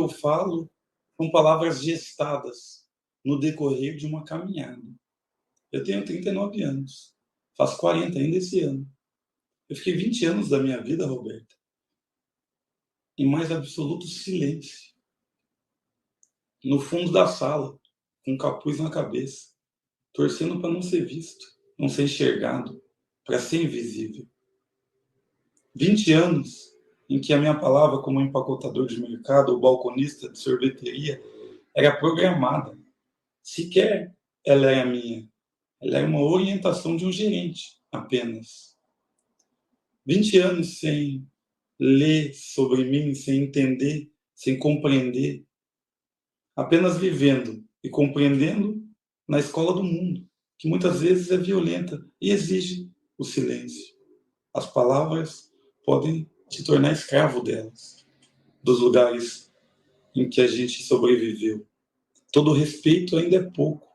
eu falo são palavras gestadas no decorrer de uma caminhada. Eu tenho 39 anos, faço 40 ainda esse ano. Eu fiquei 20 anos da minha vida, Roberta, em mais absoluto silêncio, no fundo da sala, com um capuz na cabeça, torcendo para não ser visto, não ser enxergado, para ser invisível. 20 anos em que a minha palavra como empacotador de mercado ou balconista de sorveteria era programada. Sequer ela era minha. Ela era uma orientação de um gerente, apenas. 20 anos sem ler sobre mim, sem entender, sem compreender, apenas vivendo e compreendendo na escola do mundo, que muitas vezes é violenta e exige o silêncio. As palavras podem te tornar escravo delas, dos lugares em que a gente sobreviveu. Todo respeito ainda é pouco.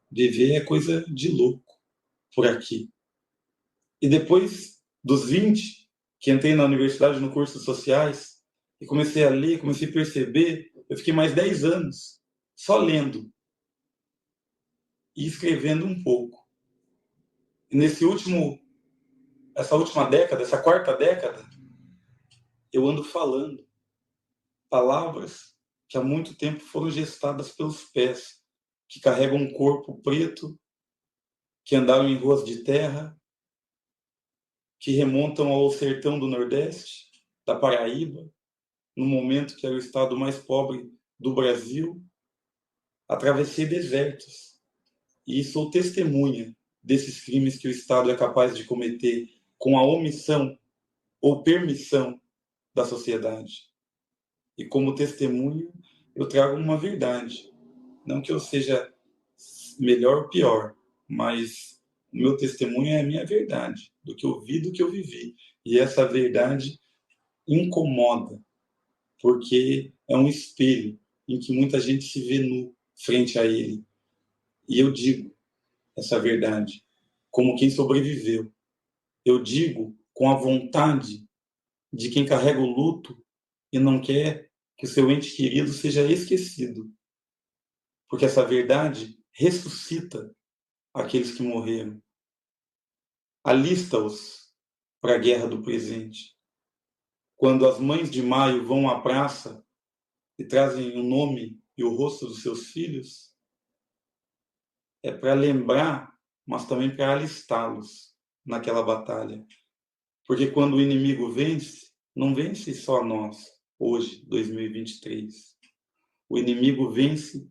Viver é coisa de louco por aqui. E depois dos 20, que entrei na universidade no curso de sociais, e comecei a ler, comecei a perceber, eu fiquei mais 10 anos só lendo e escrevendo um pouco. E essa última década, essa quarta década, eu ando falando palavras que há muito tempo foram gestadas pelos pés, que carregam um corpo preto, que andaram em ruas de terra, que remontam ao sertão do Nordeste, da Paraíba, no momento que era o estado mais pobre do Brasil. Atravessei desertos e sou testemunha desses crimes que o Estado é capaz de cometer com a omissão ou permissão da sociedade. E como testemunha, eu trago uma verdade. Não que eu seja melhor ou pior, mas o meu testemunho é a minha verdade, do que eu vi, do que eu vivi. E essa verdade incomoda, porque é um espelho em que muita gente se vê nu frente a ele. E eu digo essa verdade como quem sobreviveu. Eu digo com a vontade de quem carrega o luto e não quer que o seu ente querido seja esquecido. Porque essa verdade ressuscita aqueles que morreram. Alista-os para a guerra do presente. Quando as mães de maio vão à praça e trazem o nome e o rosto dos seus filhos, é para lembrar, mas também para alistá-los naquela batalha. Porque quando o inimigo vence, não vence só nós, hoje, 2023. O inimigo vence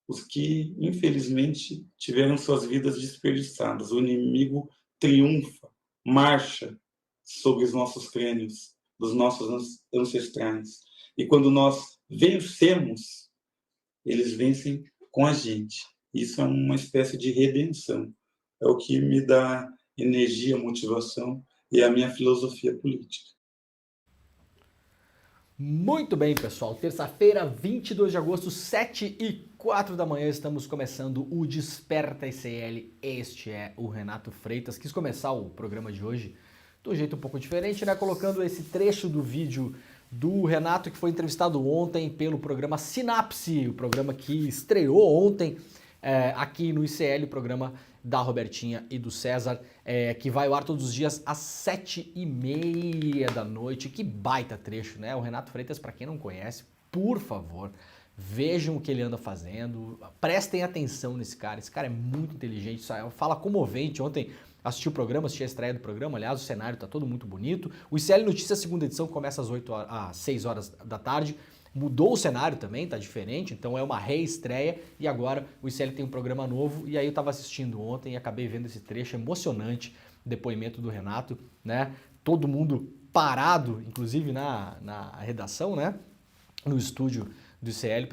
os que, infelizmente, tiveram suas vidas desperdiçadas. O inimigo triunfa, marcha sobre os nossos crânios, dos nossos ancestrais. E quando nós vencemos, eles vencem com a gente. Isso é uma espécie de redenção. É o que me dá energia, motivação e a minha filosofia política. Muito bem, pessoal. Terça-feira, 22 de agosto, 7h04 da manhã, estamos começando o Desperta ICL. Este é o Renato Freitas. Quis começar o programa de hoje de um jeito um pouco diferente, né? Colocando esse trecho do vídeo do Renato, que foi entrevistado ontem pelo programa Sinapse, o programa que estreou ontem aqui no ICL, o programa da Robertinha e do César, que vai ao ar todos os dias às 7h30 da noite. Que baita trecho, né? O Renato Freitas, para quem não conhece, por favor, vejam o que ele anda fazendo, prestem atenção nesse cara. Esse cara é muito inteligente, fala comovente. Ontem assisti o programa, assisti a estreia do programa, aliás, o cenário tá todo muito bonito. O ICL Notícias, segunda edição, começa às 6 horas da tarde. Mudou o cenário também, tá diferente, então é uma reestreia e agora o ICL tem um programa novo. E aí eu tava assistindo ontem e acabei vendo esse trecho emocionante, depoimento do Renato, né? Todo mundo parado, inclusive na redação, né? No estúdio do ICL,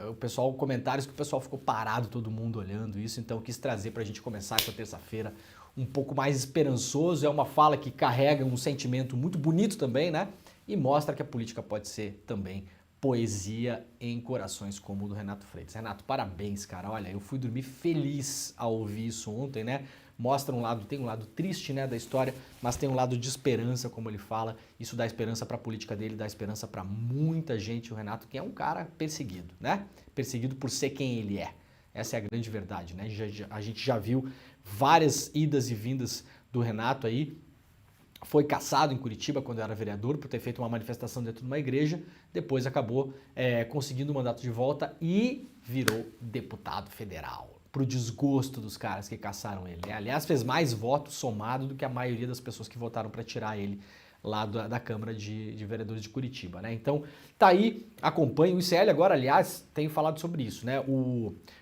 o pessoal, comentários que o pessoal ficou parado, todo mundo olhando isso. Então eu quis trazer pra gente começar essa terça-feira um pouco mais esperançoso. É uma fala que carrega um sentimento muito bonito também, né? E mostra que a política pode ser também poesia em corações como o do Renato Freitas. Renato, parabéns, cara. Olha, eu fui dormir feliz ao ouvir isso ontem, né? mostra tem um lado triste, né, da história, mas tem um lado de esperança, como ele fala. Isso dá esperança para a política dele, dá esperança para muita gente. O Renato, que é um cara perseguido, né? Perseguido por ser quem ele é. Essa é a grande verdade, né? A gente já viu várias idas e vindas do Renato aí. Foi caçado em Curitiba quando era vereador por ter feito uma manifestação dentro de uma igreja, depois acabou conseguindo o mandato de volta e virou deputado federal, pro desgosto dos caras que caçaram ele. Aliás, fez mais votos somado do que a maioria das pessoas que votaram para tirar ele lá da Câmara de Vereadores de Curitiba, né? Então, tá aí, acompanhe o ICL agora, aliás, tenho falado sobre isso, né?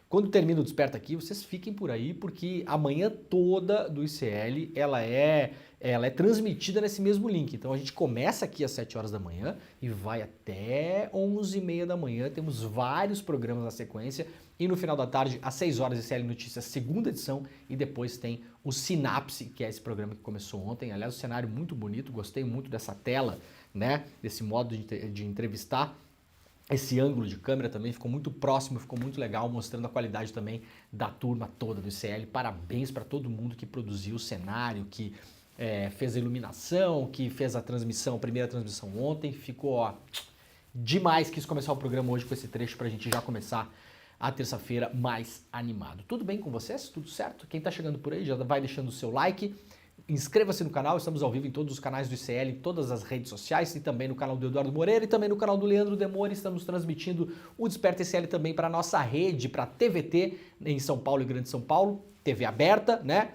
Quando termina o Desperta aqui, vocês fiquem por aí, porque a manhã toda do ICL, ela é transmitida nesse mesmo link. Então, a gente começa aqui às 7 horas da manhã e vai até 11h30 da manhã. Temos vários programas na sequência. E no final da tarde, às 6 horas, ICL Notícias, segunda edição. E depois tem o Sinapse, que é esse programa que começou ontem. Aliás, um cenário muito bonito. Gostei muito dessa tela, né? Desse modo de entrevistar. Esse ângulo de câmera também ficou muito próximo, ficou muito legal, mostrando a qualidade também da turma toda do ICL. Parabéns para todo mundo que produziu o cenário, que fez a iluminação, que fez a transmissão, a primeira transmissão ontem. Ficou demais. Quis começar o programa hoje com esse trecho para a gente já começar a terça-feira mais animado. Tudo bem com vocês? Tudo certo? Quem está chegando por aí já vai deixando o seu like. Inscreva-se no canal, estamos ao vivo em todos os canais do ICL, em todas as redes sociais e também no canal do Eduardo Moreira e também no canal do Leandro Demore. Estamos transmitindo o Desperta ICL também para a nossa rede, para a TVT em São Paulo e Grande São Paulo, TV aberta, né?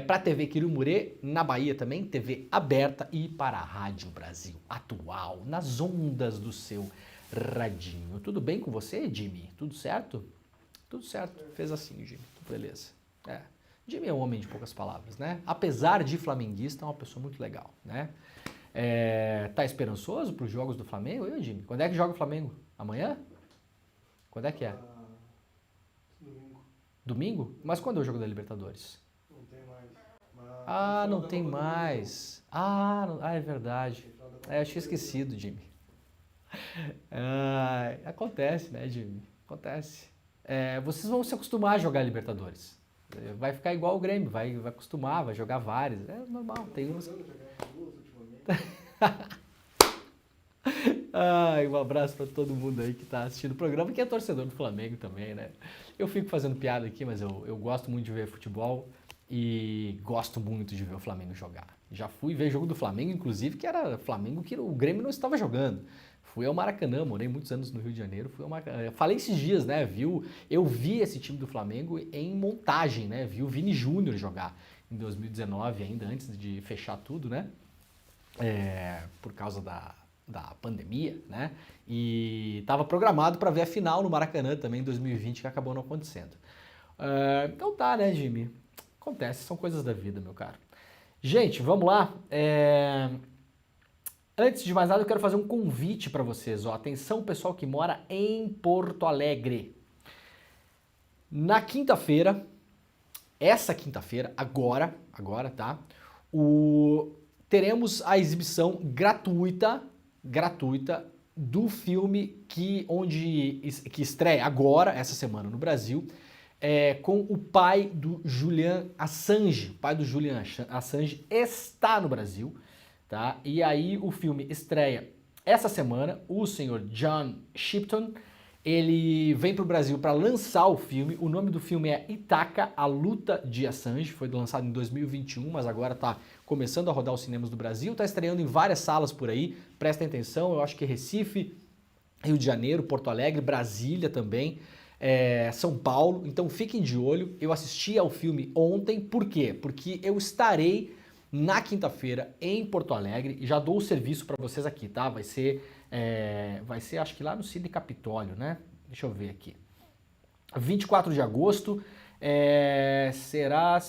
Para a TV Quirumurê, na Bahia também, TV aberta e para a Rádio Brasil Atual, nas ondas do seu radinho. Tudo bem com você, Jimmy? Tudo certo? Tudo certo. Fez assim, Jimmy. Beleza. Jimmy é um homem de poucas palavras, né? Apesar de flamenguista, é uma pessoa muito legal, né? Tá esperançoso para os jogos do Flamengo? Eu, Jimmy? Quando é que joga o Flamengo? Amanhã? Quando é que é? Domingo. Domingo? Mas quando é o jogo da Libertadores? Não tem mais. Não tem mais. É verdade. Eu tinha esquecido, Jimmy. Acontece, né, Jimmy? Acontece. Vocês vão se acostumar a jogar Libertadores. Vai ficar igual o Grêmio, vai acostumar, vai jogar vários. É normal, tem uns. Um abraço para todo mundo aí que está assistindo o programa, que é torcedor do Flamengo também, né? Eu fico fazendo piada aqui, mas eu gosto muito de ver futebol e gosto muito de ver o Flamengo jogar. Já fui ver jogo do Flamengo, inclusive, que era Flamengo que o Grêmio não estava jogando. Fui ao Maracanã, morei muitos anos no Rio de Janeiro, fui ao Maracanã. Falei esses dias, né? Eu vi esse time do Flamengo em montagem, né? Vi o Vini Júnior jogar em 2019, ainda antes de fechar tudo, né? Por causa da pandemia, né? E estava programado para ver a final no Maracanã também em 2020, que acabou não acontecendo. Então tá, né, Jimmy? Acontece, são coisas da vida, meu caro. Gente, vamos lá. Antes de mais nada, eu quero fazer um convite para vocês. Atenção, pessoal que mora em Porto Alegre. Na quinta-feira, essa quinta-feira, agora, tá? Teremos a exibição gratuita do filme que estreia agora, essa semana no Brasil, com o pai do Julian Assange. O pai do Julian Assange está no Brasil. Tá? E aí o filme estreia essa semana. O senhor John Shipton, ele vem para o Brasil para lançar o filme. O nome do filme é Ítaca, a luta de Assange. Foi lançado em 2021, mas agora está começando a rodar os cinemas do Brasil. Está estreando em várias salas por aí. Prestem atenção, eu acho que Recife, Rio de Janeiro, Porto Alegre, Brasília também, São Paulo. Então fiquem de olho. Eu assisti ao filme ontem. Por quê? Porque eu estarei na quinta-feira em Porto Alegre, e já dou o serviço para vocês aqui, tá? Vai ser acho que lá no Cine Capitólio, né? Deixa eu ver aqui. 24 de agosto, será...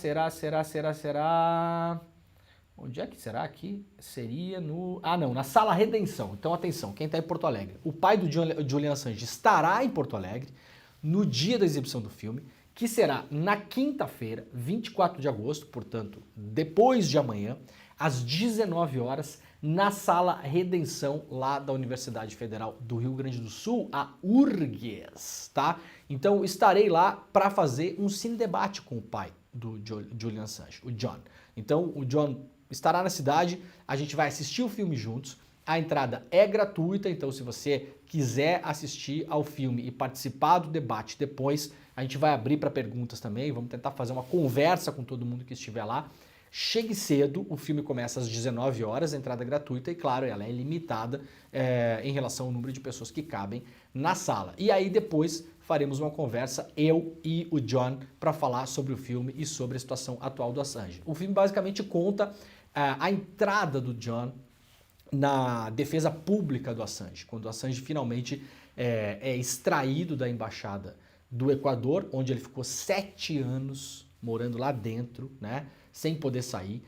Onde é que será aqui? Seria na Sala Redenção. Então atenção, quem está em Porto Alegre. O pai do Julian Assange estará em Porto Alegre no dia da exibição do filme, que será na quinta-feira, 24 de agosto, portanto, depois de amanhã, às 19 horas, na Sala Redenção, lá da Universidade Federal do Rio Grande do Sul, a URGS, tá? Então estarei lá para fazer um cine-debate com o pai do Julian Assange, o John. Então o John estará na cidade, a gente vai assistir o filme juntos, a entrada é gratuita, então se você quiser assistir ao filme e participar do debate depois, a gente vai abrir para perguntas também, vamos tentar fazer uma conversa com todo mundo que estiver lá. Chegue cedo, o filme começa às 19 horas, a entrada é gratuita e, claro, ela é limitada em relação ao número de pessoas que cabem na sala. E aí depois faremos uma conversa, eu e o John, para falar sobre o filme e sobre a situação atual do Assange. O filme basicamente conta a entrada do John na defesa pública do Assange, quando o Assange finalmente é extraído da embaixada do Equador, onde ele ficou 7 anos morando lá dentro, né, sem poder sair.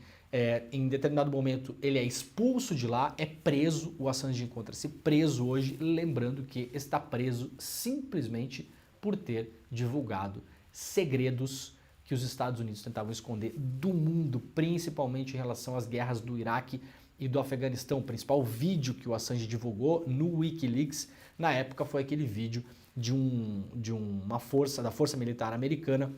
Em determinado momento ele é expulso de lá, é preso, o Assange encontra-se preso hoje, lembrando que está preso simplesmente por ter divulgado segredos que os Estados Unidos tentavam esconder do mundo, principalmente em relação às guerras do Iraque e do Afeganistão. O principal vídeo que o Assange divulgou no Wikileaks, na época, foi aquele vídeo da Força Militar Americana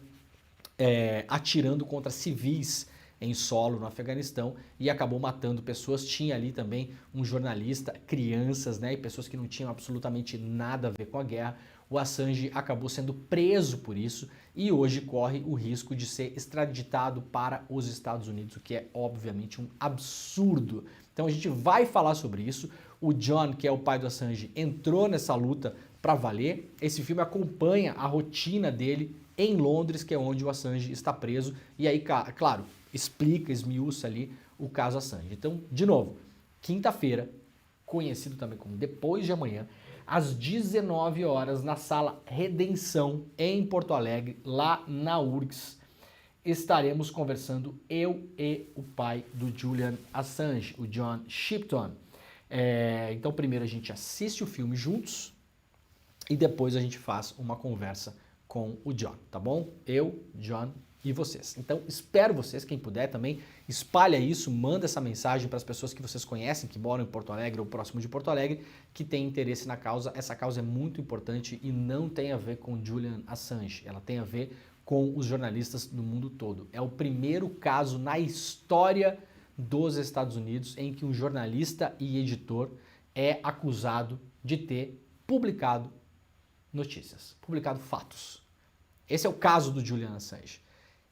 atirando contra civis em solo no Afeganistão e acabou matando pessoas. Tinha ali também um jornalista, crianças, né, e pessoas que não tinham absolutamente nada a ver com a guerra. O Assange acabou sendo preso por isso e hoje corre o risco de ser extraditado para os Estados Unidos, o que é obviamente um absurdo. Então a gente vai falar sobre isso. O John, que é o pai do Assange, entrou nessa luta para valer. Esse filme acompanha a rotina dele em Londres, que é onde o Assange está preso, e aí, claro, explica, esmiuça ali o caso Assange. Então, de novo, quinta-feira, conhecido também como depois de amanhã, às 19 horas, na Sala Redenção, em Porto Alegre, lá na URGS, estaremos conversando eu e o pai do Julian Assange, o John Shipton. Então, primeiro a gente assiste o filme juntos e depois a gente faz uma conversa com o John, tá bom? Eu, John e vocês. Então, espero vocês, quem puder também, espalha isso, manda essa mensagem para as pessoas que vocês conhecem, que moram em Porto Alegre ou próximo de Porto Alegre, que têm interesse na causa. Essa causa é muito importante e não tem a ver com Julian Assange, ela tem a ver com os jornalistas do mundo todo. É o primeiro caso na história dos Estados Unidos em que um jornalista e editor é acusado de ter publicado notícias, publicado fatos. Esse é o caso do Julian Assange.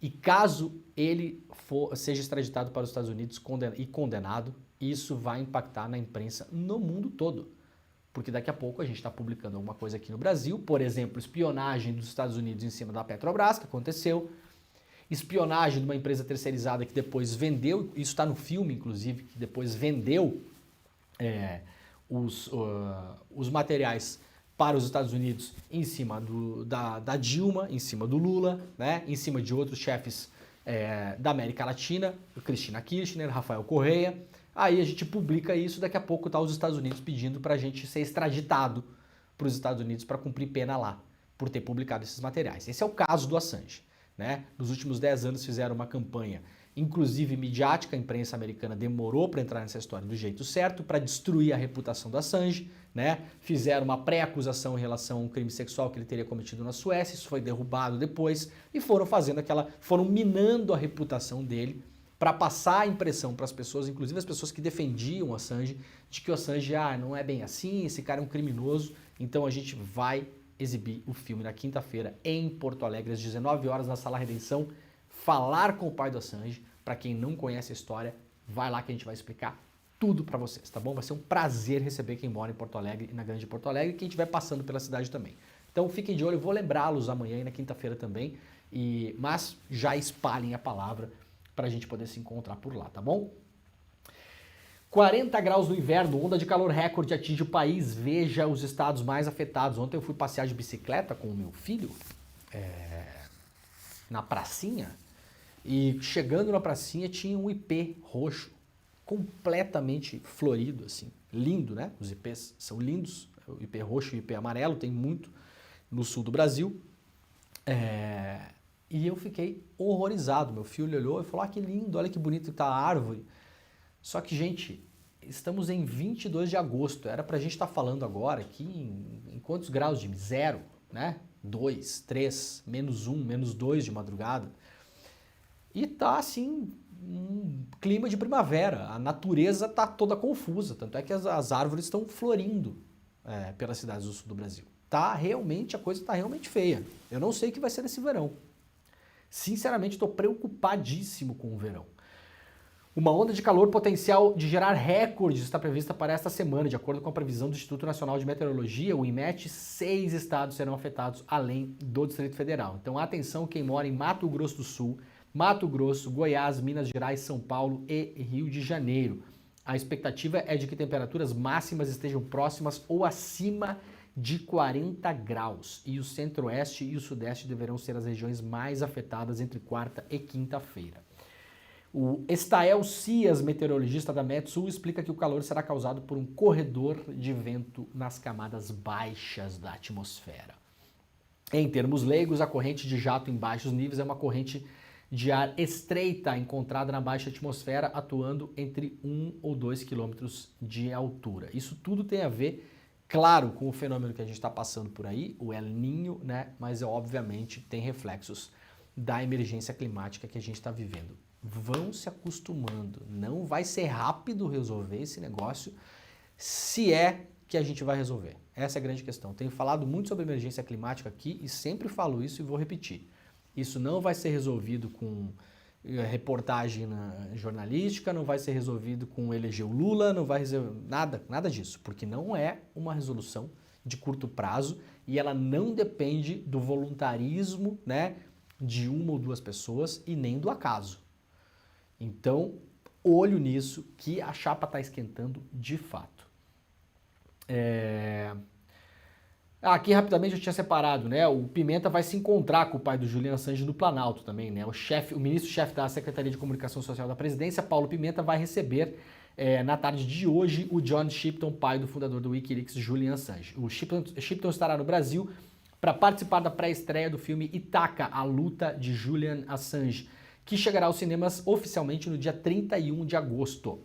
E caso ele seja extraditado para os Estados Unidos e condenado, isso vai impactar na imprensa no mundo todo. Porque daqui a pouco a gente está publicando alguma coisa aqui no Brasil, por exemplo, espionagem dos Estados Unidos em cima da Petrobras, que aconteceu, espionagem de uma empresa terceirizada que depois vendeu, isso está no filme inclusive, que depois vendeu os materiais para os Estados Unidos em cima da Dilma, em cima do Lula, né, em cima de outros chefes da América Latina, Cristina Kirchner, Rafael Correia. Aí a gente publica isso, daqui a pouco tá os Estados Unidos pedindo para a gente ser extraditado para os Estados Unidos para cumprir pena lá, por ter publicado esses materiais. Esse é o caso do Assange, né? Nos últimos 10 anos fizeram uma campanha, inclusive midiática, a imprensa americana demorou para entrar nessa história do jeito certo, para destruir a reputação do Assange, né? Fizeram uma pré-acusação em relação a um crime sexual que ele teria cometido na Suécia, isso foi derrubado depois, e foram minando a reputação dele, para passar a impressão para as pessoas, inclusive as pessoas que defendiam o Assange, de que o Assange não é bem assim, esse cara é um criminoso. Então a gente vai exibir o filme na quinta-feira em Porto Alegre, às 19 horas, na Sala Redenção, falar com o pai do Assange. Para quem não conhece a história, vai lá que a gente vai explicar tudo para vocês, tá bom? Vai ser um prazer receber quem mora em Porto Alegre e na Grande Porto Alegre e quem estiver passando pela cidade também. Então fiquem de olho, eu vou lembrá-los amanhã e na quinta-feira também, mas já espalhem a palavra para a gente poder se encontrar por lá, tá bom? 40 graus no inverno, onda de calor recorde atinge o país, veja os estados mais afetados. Ontem eu fui passear de bicicleta com o meu filho, na pracinha, e chegando na pracinha tinha um ipê roxo, completamente florido, assim, lindo, né? Os ipês são lindos, o ipê roxo e o ipê amarelo, tem muito no sul do Brasil. E eu fiquei horrorizado. Meu filho olhou e falou: que lindo, olha que bonito que tá a árvore. Só que, gente, estamos em 22 de agosto. Era pra gente estar falando agora aqui em quantos graus de zero, né? 2, 3, -1, -2 de madrugada. E tá assim, um clima de primavera. A natureza tá toda confusa. Tanto é que as árvores estão florindo pelas cidades do sul do Brasil. A coisa tá realmente feia. Eu não sei o que vai ser nesse verão. Sinceramente, estou preocupadíssimo com o verão. Uma onda de calor potencial de gerar recordes está prevista para esta semana. De acordo com a previsão do Instituto Nacional de Meteorologia, o IMET, 6 estados serão afetados, além do Distrito Federal. Então, atenção quem mora em Mato Grosso do Sul, Mato Grosso, Goiás, Minas Gerais, São Paulo e Rio de Janeiro. A expectativa é de que temperaturas máximas estejam próximas ou acima de 40 graus. E o centro-oeste e o sudeste deverão ser as regiões mais afetadas entre quarta e quinta-feira. O Estael Cias, meteorologista da Metsul, explica que o calor será causado por um corredor de vento nas camadas baixas da atmosfera. Em termos leigos, a corrente de jato em baixos níveis é uma corrente de ar estreita encontrada na baixa atmosfera, atuando entre 1 ou 2 quilômetros de altura. Isso tudo tem a ver, claro, com o fenômeno que a gente está passando por aí, o El Niño, né? Mas obviamente tem reflexos da emergência climática que a gente está vivendo. Vão se acostumando, não vai ser rápido resolver esse negócio, se é que a gente vai resolver. Essa é a grande questão. Tenho falado muito sobre emergência climática aqui e sempre falo isso e vou repetir. Isso não vai ser resolvido com reportagem jornalística, não vai ser resolvido com eleger o Lula, não vai resolver nada disso, porque não é uma resolução de curto prazo e ela não depende do voluntarismo, né, de uma ou duas pessoas e nem do acaso. Então, olho nisso que a chapa está esquentando de fato. Aqui rapidamente eu tinha separado, né? O Pimenta vai se encontrar com o pai do Julian Assange no Planalto também, né? O ministro-chefe da Secretaria de Comunicação Social da Presidência, Paulo Pimenta, vai receber na tarde de hoje o John Shipton, pai do fundador do Wikileaks, Julian Assange. O Shipton estará no Brasil para participar da pré-estreia do filme Itaca, a luta de Julian Assange, que chegará aos cinemas oficialmente no dia 31 de agosto.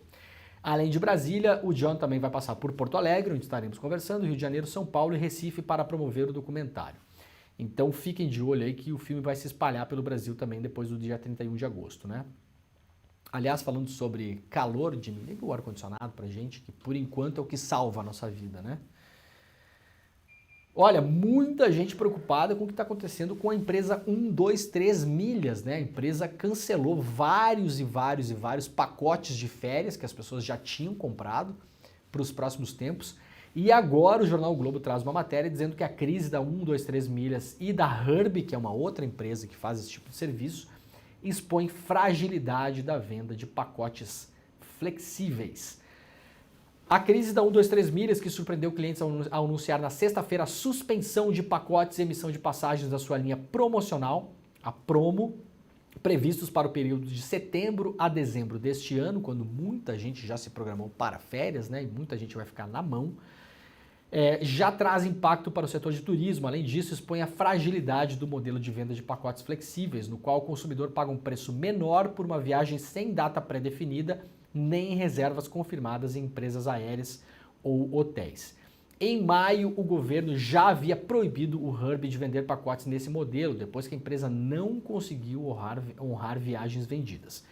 Além de Brasília, o John também vai passar por Porto Alegre, onde estaremos conversando, Rio de Janeiro, São Paulo e Recife para promover o documentário. Então fiquem de olho aí que o filme vai se espalhar pelo Brasil também depois do dia 31 de agosto, né? Aliás, falando sobre calor, Jimmy, liga o ar-condicionado pra gente, que por enquanto é o que salva a nossa vida, né? Olha, muita gente preocupada com o que está acontecendo com a empresa 123 Milhas, né? A empresa cancelou vários pacotes de férias que as pessoas já tinham comprado para os próximos tempos. E agora o Jornal o Globo traz uma matéria dizendo que a crise da 123 Milhas e da Herb, que é uma outra empresa que faz esse tipo de serviço, expõe fragilidade da venda de pacotes flexíveis. A crise da 123 Milhas, que surpreendeu clientes ao anunciar na sexta-feira a suspensão de pacotes e emissão de passagens da sua linha promocional, a Promo, previstos para o período de setembro a dezembro deste ano, quando muita gente já se programou para férias, né, e muita gente vai ficar na mão, já traz impacto para o setor de turismo. Além disso, expõe a fragilidade do modelo de venda de pacotes flexíveis, no qual o consumidor paga um preço menor por uma viagem sem data pré-definida, nem reservas confirmadas em empresas aéreas ou hotéis. Em maio, o governo já havia proibido o Herb de vender pacotes nesse modelo, depois que a empresa não conseguiu honrar viagens vendidas.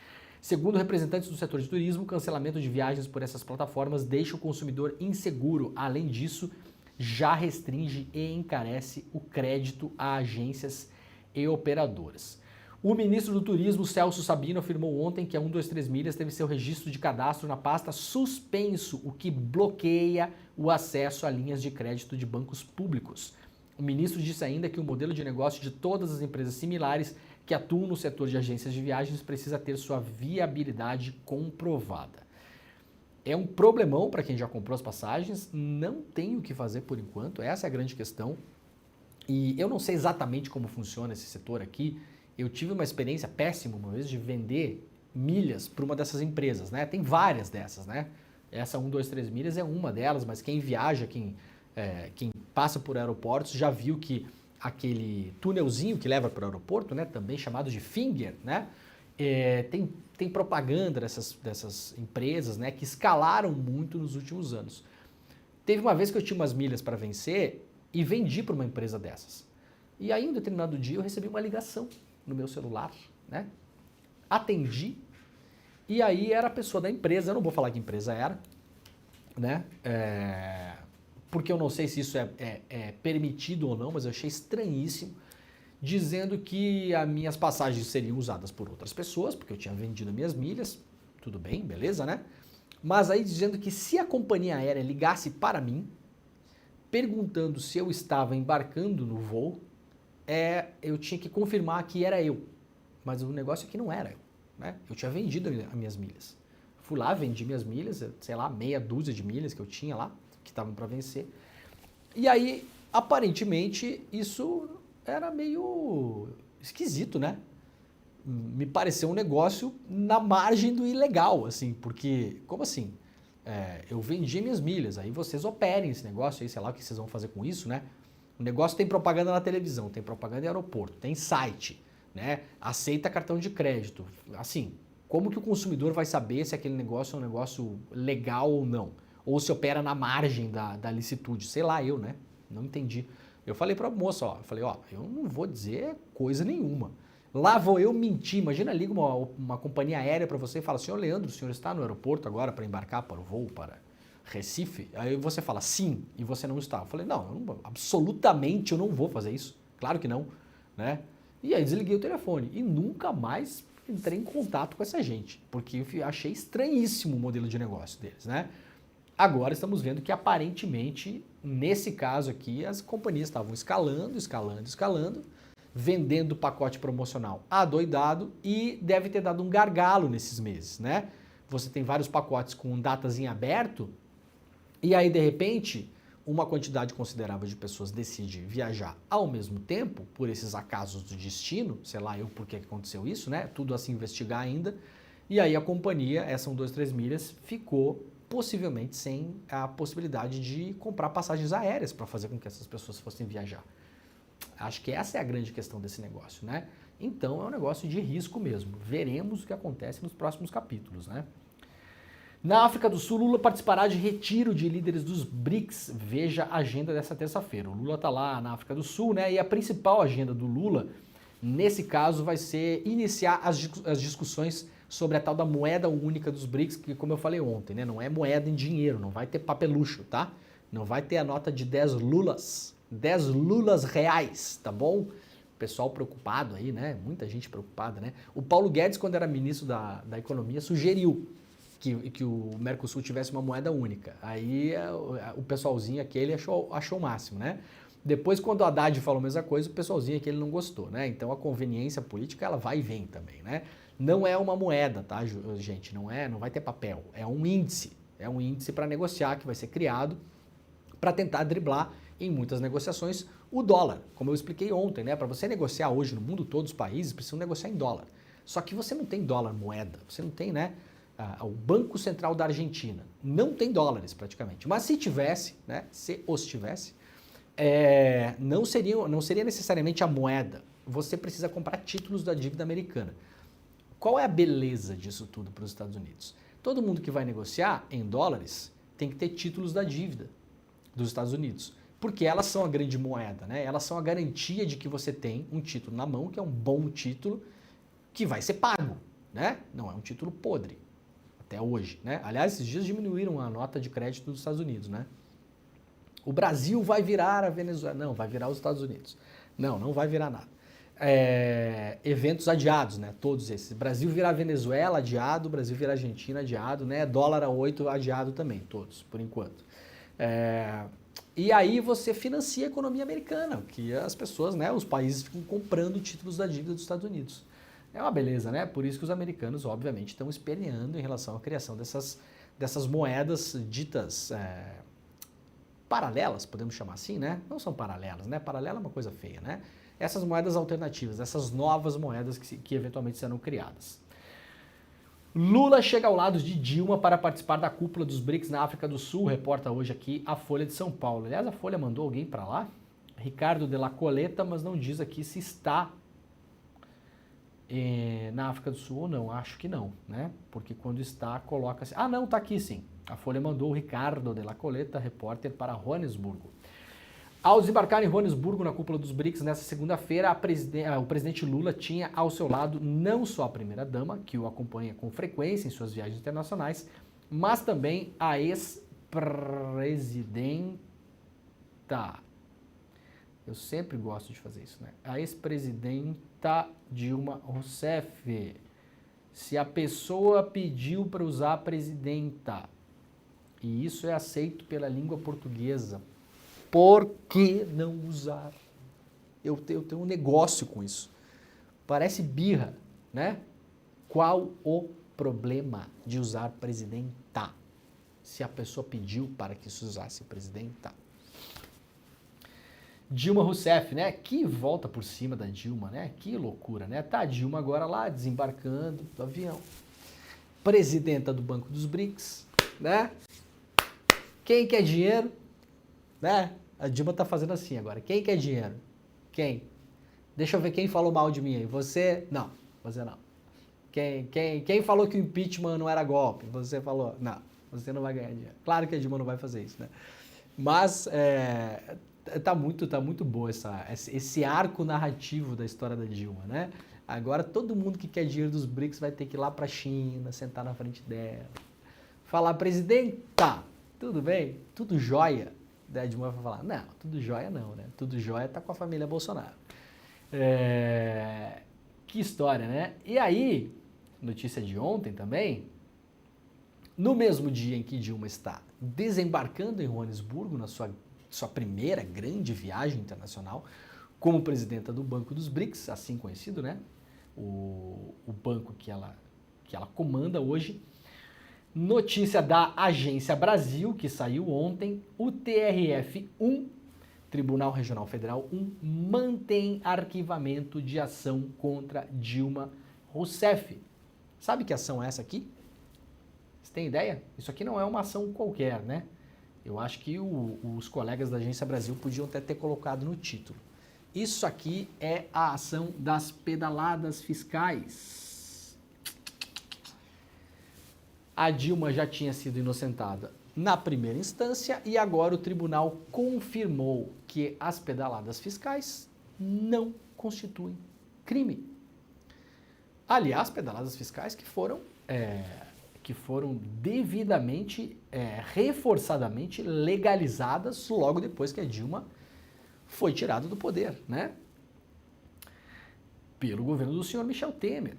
Segundo representantes do setor de turismo, o cancelamento de viagens por essas plataformas deixa o consumidor inseguro. Além disso, já restringe e encarece o crédito a agências e operadoras. O ministro do Turismo, Celso Sabino, afirmou ontem que a 123 Milhas teve seu registro de cadastro na pasta suspenso, o que bloqueia o acesso a linhas de crédito de bancos públicos. O ministro disse ainda que o modelo de negócio de todas as empresas similares que atuam no setor de agências de viagens precisa ter sua viabilidade comprovada. É um problemão para quem já comprou as passagens, não tem o que fazer por enquanto, essa é a grande questão. E eu não sei exatamente como funciona esse setor aqui. Eu tive uma experiência péssima uma vez de vender milhas para uma dessas empresas, né? Tem várias dessas, né? Essa 123 Milhas é uma delas, mas quem viaja, quem passa por aeroportos já viu que aquele túnelzinho que leva para o aeroporto, né, também chamado de finger, né, Tem propaganda dessas empresas, né, que escalaram muito nos últimos anos. Teve uma vez que eu tinha umas milhas para vencer e vendi para uma empresa dessas. E aí, um determinado dia, eu recebi uma ligação no meu celular, né? Atendi, e aí era a pessoa da empresa, eu não vou falar que empresa era, né? Porque eu não sei se isso é permitido ou não, mas eu achei estranhíssimo, dizendo que as minhas passagens seriam usadas por outras pessoas, porque eu tinha vendido as minhas milhas, tudo bem, beleza, né? Mas aí dizendo que se a companhia aérea ligasse para mim, perguntando se eu estava embarcando no voo, eu tinha que confirmar que era eu. Mas o negócio é que não era eu, né? Eu tinha vendido as minhas milhas. Fui lá, vendi minhas milhas, sei lá, meia dúzia de milhas que eu tinha lá, que estavam para vencer. E aí, aparentemente, isso era meio esquisito, né? Me pareceu um negócio na margem do ilegal, assim, porque, como assim? Eu vendi minhas milhas, aí vocês operem esse negócio aí, sei lá o que vocês vão fazer com isso, né? O negócio tem propaganda na televisão, tem propaganda em aeroporto, tem site, né? Aceita cartão de crédito. Assim, como que o consumidor vai saber se aquele negócio é um negócio legal ou não? Ou se opera na margem da licitude? Sei lá, eu, né? Não entendi. Eu falei para a moça, eu não vou dizer coisa nenhuma. Lá vou eu mentir. Imagina, liga uma companhia aérea para você e fala, senhor Leandro, o senhor está no aeroporto agora para embarcar para o voo para Recife? Aí você fala, sim, e você não está. Eu falei, absolutamente eu não vou fazer isso. Claro que não, né? E aí desliguei o telefone e nunca mais entrei em contato com essa gente, porque eu achei estranhíssimo o modelo de negócio deles, né? Agora estamos vendo que aparentemente, nesse caso aqui, as companhias estavam escalando, vendendo pacote promocional adoidado e deve ter dado um gargalo nesses meses, né? Você tem vários pacotes com datas em aberto e aí, de repente, uma quantidade considerável de pessoas decide viajar ao mesmo tempo, por esses acasos do destino, sei lá eu por que aconteceu isso, né? Tudo a se investigar ainda. E aí a companhia, são 2, 3 milhas, ficou possivelmente sem a possibilidade de comprar passagens aéreas para fazer com que essas pessoas fossem viajar. Acho que essa é a grande questão desse negócio, né? Então é um negócio de risco mesmo. Veremos o que acontece nos próximos capítulos, né? Na África do Sul, Lula participará de retiro de líderes dos BRICS. Veja a agenda dessa terça-feira. O Lula está lá na África do Sul, né? E a principal agenda do Lula, nesse caso, vai ser iniciar as discussões sobre a tal da moeda única dos BRICS, que, como eu falei ontem, né? Não é moeda em dinheiro, não vai ter papelucho, tá? Não vai ter a nota de 10 lulas reais, tá bom? Pessoal preocupado aí, né? Muita gente preocupada, né? O Paulo Guedes, quando era ministro da Economia, sugeriu que o Mercosul tivesse uma moeda única. Aí o pessoalzinho aquele achou o máximo, né? Depois, quando o Haddad falou a mesma coisa, o pessoalzinho aquele não gostou, né? Então a conveniência política, ela vai e vem também, né? Não é uma moeda, tá, gente? Não vai ter papel. É um índice. É um índice para negociar que vai ser criado para tentar driblar em muitas negociações o dólar. Como eu expliquei ontem, né? Para você negociar hoje no mundo todo, os países precisam negociar em dólar. Só que você não tem dólar moeda. Você não tem, né? O Banco Central da Argentina não tem dólares praticamente, mas se tivesse, né, se os tivesse, não seria necessariamente a moeda, você precisa comprar títulos da dívida americana. Qual é a beleza disso tudo para os Estados Unidos? Todo mundo que vai negociar em dólares tem que ter títulos da dívida dos Estados Unidos, porque elas são a grande moeda, né? Elas são a garantia de que você tem um título na mão, que é um bom título, que vai ser pago, né? Não é um título podre. Até hoje, né? Aliás, esses dias diminuíram a nota de crédito dos Estados Unidos, né? O Brasil vai virar a Venezuela. Não, vai virar os Estados Unidos. Não vai virar nada. Eventos adiados, né? Todos esses. Brasil virar Venezuela, adiado. Brasil virar Argentina, adiado, né? Dólar a 8, adiado também, todos, por enquanto. E aí você financia a economia americana, que as pessoas, né? Os países ficam comprando títulos da dívida dos Estados Unidos. É uma beleza, né? Por isso que os americanos, obviamente, estão esperneando em relação à criação dessas moedas ditas paralelas, podemos chamar assim, né? Não são paralelas, né? Paralela é uma coisa feia, né? Essas moedas alternativas, essas novas moedas que eventualmente serão criadas. Lula chega ao lado de Dilma para participar da cúpula dos BRICS na África do Sul, reporta hoje aqui a Folha de São Paulo. Aliás, a Folha mandou alguém para lá, Ricardo de la Coleta, mas não diz aqui se está na África do Sul ou não? Acho que não, né? Porque quando está, coloca-se... Ah, não, tá aqui sim. A Folha mandou o Ricardo de la Coleta, repórter, para Joanesburgo. Ao desembarcar em Joanesburgo, na cúpula dos BRICS, nessa segunda-feira, o presidente Lula tinha ao seu lado não só a primeira-dama, que o acompanha com frequência em suas viagens internacionais, mas também a ex-presidenta. Eu sempre gosto de fazer isso, né? A ex-presidenta Dilma Rousseff. Se a pessoa pediu para usar a presidenta, e isso é aceito pela língua portuguesa, por que não usar? Eu tenho um negócio com isso. Parece birra, né? Qual o problema de usar presidenta? Se a pessoa pediu para que se usasse presidenta. Dilma Rousseff, né? Que volta por cima da Dilma, né? Que loucura, né? Tá a Dilma agora lá desembarcando do avião. Presidenta do Banco dos BRICS, né? Quem quer dinheiro? Né? A Dilma tá fazendo assim agora. Quem quer dinheiro? Quem? Deixa eu ver quem falou mal de mim aí. Você? Não, você não. Quem falou que o impeachment não era golpe? Você falou? Não, você não vai ganhar dinheiro. Claro que a Dilma não vai fazer isso, né? Mas tá muito boa esse arco narrativo da história da Dilma, né? Agora todo mundo que quer dinheiro dos BRICS vai ter que ir lá pra China, sentar na frente dela, falar, presidenta, tudo bem? Tudo jóia? Daí a Dilma vai falar, não, tudo jóia não, né? Tudo jóia tá com a família Bolsonaro. Que história, né? E aí, notícia de ontem também, no mesmo dia em que Dilma está desembarcando em Joanesburgo, na sua primeira grande viagem internacional, como presidenta do Banco dos BRICS, assim conhecido, né? O banco que ela comanda hoje. Notícia da Agência Brasil, que saiu ontem, o TRF-1, Tribunal Regional Federal 1, mantém arquivamento de ação contra Dilma Rousseff. Sabe que ação é essa aqui? Você tem ideia? Isso aqui não é uma ação qualquer, né? Eu acho que os colegas da Agência Brasil podiam até ter colocado no título. Isso aqui é a ação das pedaladas fiscais. A Dilma já tinha sido inocentada na primeira instância e agora o tribunal confirmou que as pedaladas fiscais não constituem crime. Aliás, pedaladas fiscais que foram devidamente, reforçadamente legalizadas logo depois que a Dilma foi tirada do poder, né? Pelo governo do senhor Michel Temer.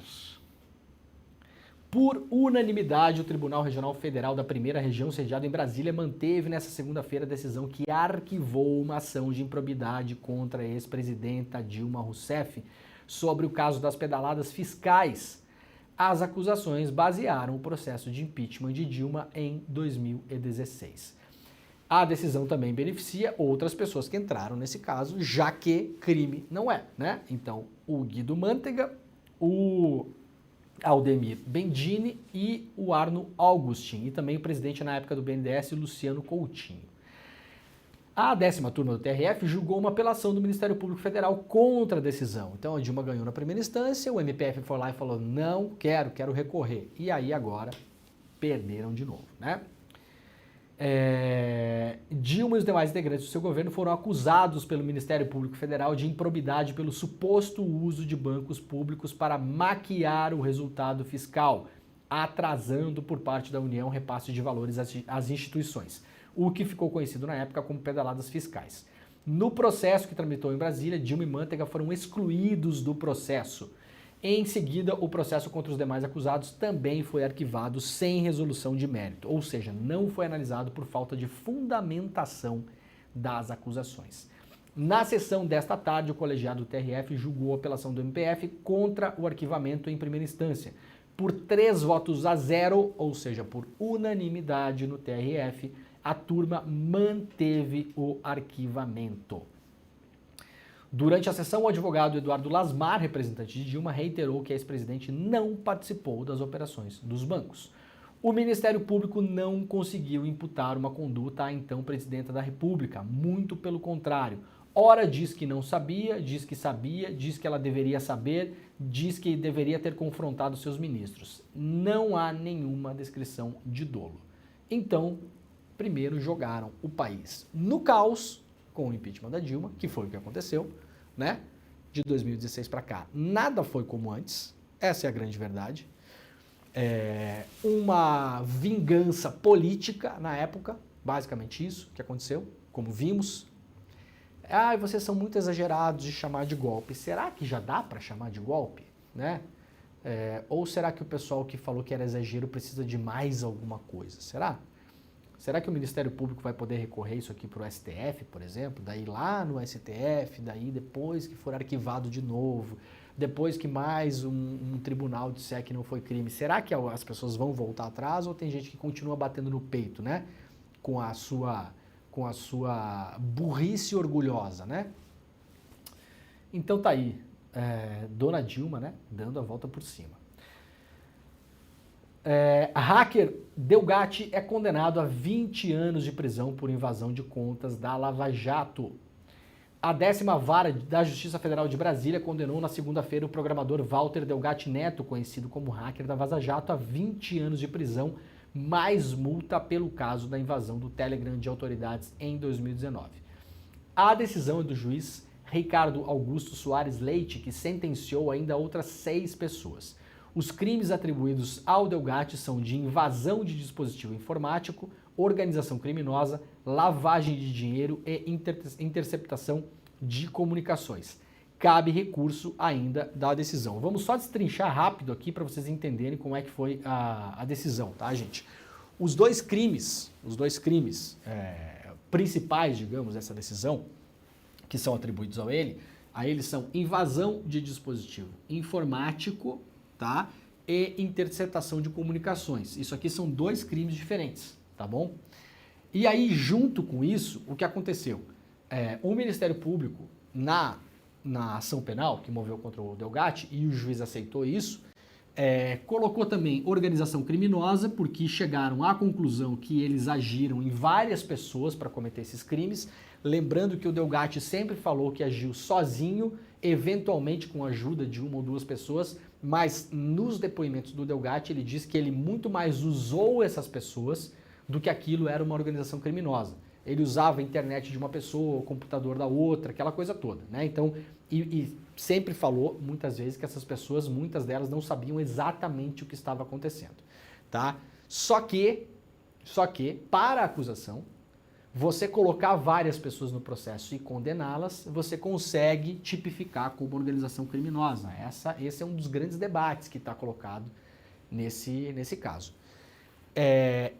Por unanimidade, o Tribunal Regional Federal da Primeira Região, sediado em Brasília, manteve nesta segunda-feira a decisão que arquivou uma ação de improbidade contra a ex-presidenta Dilma Rousseff sobre o caso das pedaladas fiscais. As acusações basearam o processo de impeachment de Dilma em 2016. A decisão também beneficia outras pessoas que entraram nesse caso, já que crime não é, né? Então, o Guido Mantega, o Aldemir Bendini e o Arno Augustin, e também o presidente na época do BNDES, Luciano Coutinho. A 10ª turma do TRF julgou uma apelação do Ministério Público Federal contra a decisão. Então a Dilma ganhou na primeira instância, o MPF foi lá e falou, não quero recorrer. E aí agora perderam de novo, né? Dilma e os demais integrantes do seu governo foram acusados pelo Ministério Público Federal de improbidade pelo suposto uso de bancos públicos para maquiar o resultado fiscal, atrasando por parte da União repasse de valores às instituições, o que ficou conhecido na época como pedaladas fiscais. No processo que tramitou em Brasília, Dilma e Mantega foram excluídos do processo. Em seguida, o processo contra os demais acusados também foi arquivado sem resolução de mérito, ou seja, não foi analisado por falta de fundamentação das acusações. Na sessão desta tarde, o colegiado do TRF julgou a apelação do MPF contra o arquivamento em primeira instância. Por 3 votos a 0, ou seja, por unanimidade no TRF, a turma manteve o arquivamento. Durante a sessão, o advogado Eduardo Lasmar, representante de Dilma, reiterou que a ex-presidente não participou das operações dos bancos. O Ministério Público não conseguiu imputar uma conduta à então presidenta da República, muito pelo contrário, Ora diz que não sabia, diz que ela deveria saber, diz que deveria ter confrontado seus ministros. Não há nenhuma descrição de dolo. Então, primeiro jogaram o país no caos com o impeachment da Dilma, que foi o que aconteceu, né? De 2016 para cá. Nada foi como antes, essa é a grande verdade. Uma vingança política na época, basicamente isso que aconteceu, como vimos. Vocês são muito exagerados de chamar de golpe. Será que já dá para chamar de golpe, né? Ou será que o pessoal que falou que era exagero precisa de mais alguma coisa? Será? Será que o Ministério Público vai poder recorrer isso aqui para o STF, por exemplo? Daí lá no STF, daí depois que for arquivado de novo, depois que mais um tribunal disser que não foi crime, será que as pessoas vão voltar atrás ou tem gente que continua batendo no peito, né? Com a sua burrice orgulhosa, né? Então tá aí, Dona Dilma, né? Dando a volta por cima. Hacker Delgatti é condenado a 20 anos de prisão por invasão de contas da Lava Jato. A 10ª Vara da Justiça Federal de Brasília condenou na segunda-feira o programador Walter Delgatti Neto, conhecido como hacker da Vaza Jato, a 20 anos de prisão, mais multa pelo caso da invasão do Telegram de autoridades em 2019. A decisão é do juiz Ricardo Augusto Soares Leite, que sentenciou ainda outras 6 pessoas. Os crimes atribuídos ao Delgatti são de invasão de dispositivo informático, organização criminosa, lavagem de dinheiro e interceptação de comunicações. Cabe recurso ainda da decisão. Vamos só destrinchar rápido aqui para vocês entenderem como é que foi a decisão, tá, gente? Os dois crimes principais, digamos, dessa decisão, que são atribuídos a ele são invasão de dispositivo informático, tá? E interceptação de comunicações. Isso aqui são 2 crimes diferentes, tá bom? E aí, junto com isso, o que aconteceu? O Ministério Público, na ação penal que moveu contra o Delgatti, e o juiz aceitou isso, colocou também organização criminosa, porque chegaram à conclusão que eles agiram em várias pessoas para cometer esses crimes. Lembrando que o Delgatti sempre falou que agiu sozinho, eventualmente com a ajuda de 1 ou 2 pessoas, mas nos depoimentos do Delgatti ele diz que ele muito mais usou essas pessoas do que aquilo era uma organização criminosa. Ele usava a internet de uma pessoa, o computador da outra, aquela coisa toda, né? Então, e sempre falou muitas vezes que essas pessoas, muitas delas não sabiam exatamente o que estava acontecendo, tá? Só que, para a acusação, você colocar várias pessoas no processo e condená-las, você consegue tipificar como organização criminosa. Esse é um dos grandes debates que está colocado nesse caso.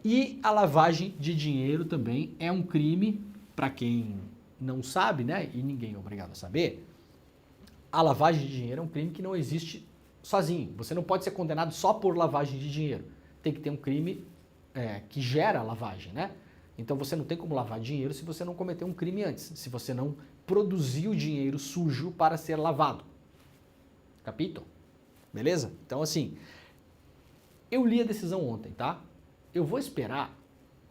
E a lavagem de dinheiro também é um crime, para quem não sabe, né, e ninguém é obrigado a saber, a lavagem de dinheiro é um crime que não existe sozinho. Você não pode ser condenado só por lavagem de dinheiro. Tem que ter um crime que gera lavagem, né? Então você não tem como lavar dinheiro se você não cometeu um crime antes, se você não produziu dinheiro sujo para ser lavado. Capito? Beleza? Então assim, eu li a decisão ontem, tá? Eu vou esperar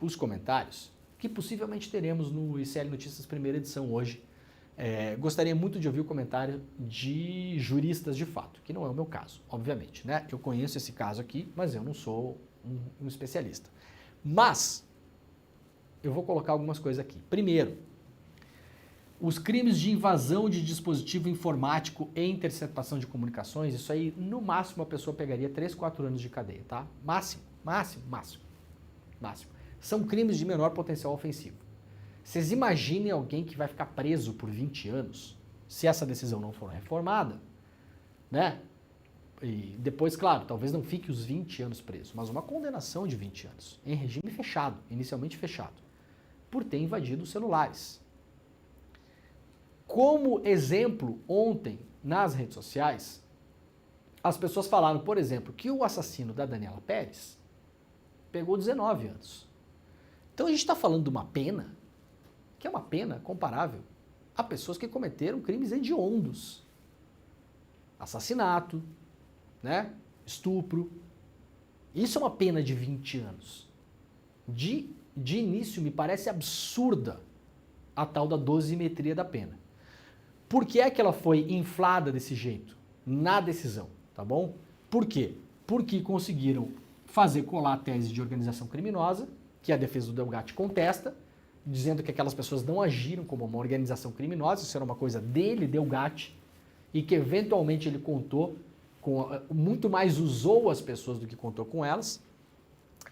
os comentários que possivelmente teremos no ICL Notícias primeira edição hoje. Gostaria muito de ouvir o comentário de juristas de fato, que não é o meu caso, obviamente, né? Eu conheço esse caso aqui, mas eu não sou um especialista. Mas eu vou colocar algumas coisas aqui. Primeiro, os crimes de invasão de dispositivo informático e interceptação de comunicações, isso aí, no máximo, a pessoa pegaria 3, 4 anos de cadeia, tá? Máximo. São crimes de menor potencial ofensivo. Vocês imaginem alguém que vai ficar preso por 20 anos, se essa decisão não for reformada, né? E depois, claro, talvez não fique os 20 anos preso, mas uma condenação de 20 anos, em regime fechado, inicialmente fechado, por ter invadido os celulares. Como exemplo, ontem, nas redes sociais, as pessoas falaram, por exemplo, que o assassino da Daniela Pérez pegou 19 anos. Então a gente está falando de uma pena, que é uma pena comparável a pessoas que cometeram crimes hediondos. Assassinato, né? Estupro. Isso é uma pena de 20 anos. De início, me parece absurda a tal da dosimetria da pena. Por que é que ela foi inflada desse jeito? Na decisão, tá bom? Por quê? Porque conseguiram fazer colar a tese de organização criminosa, que a defesa do Delgatti contesta, dizendo que aquelas pessoas não agiram como uma organização criminosa, isso era uma coisa dele, Delgatti, e que eventualmente ele contou, muito mais usou as pessoas do que contou com elas,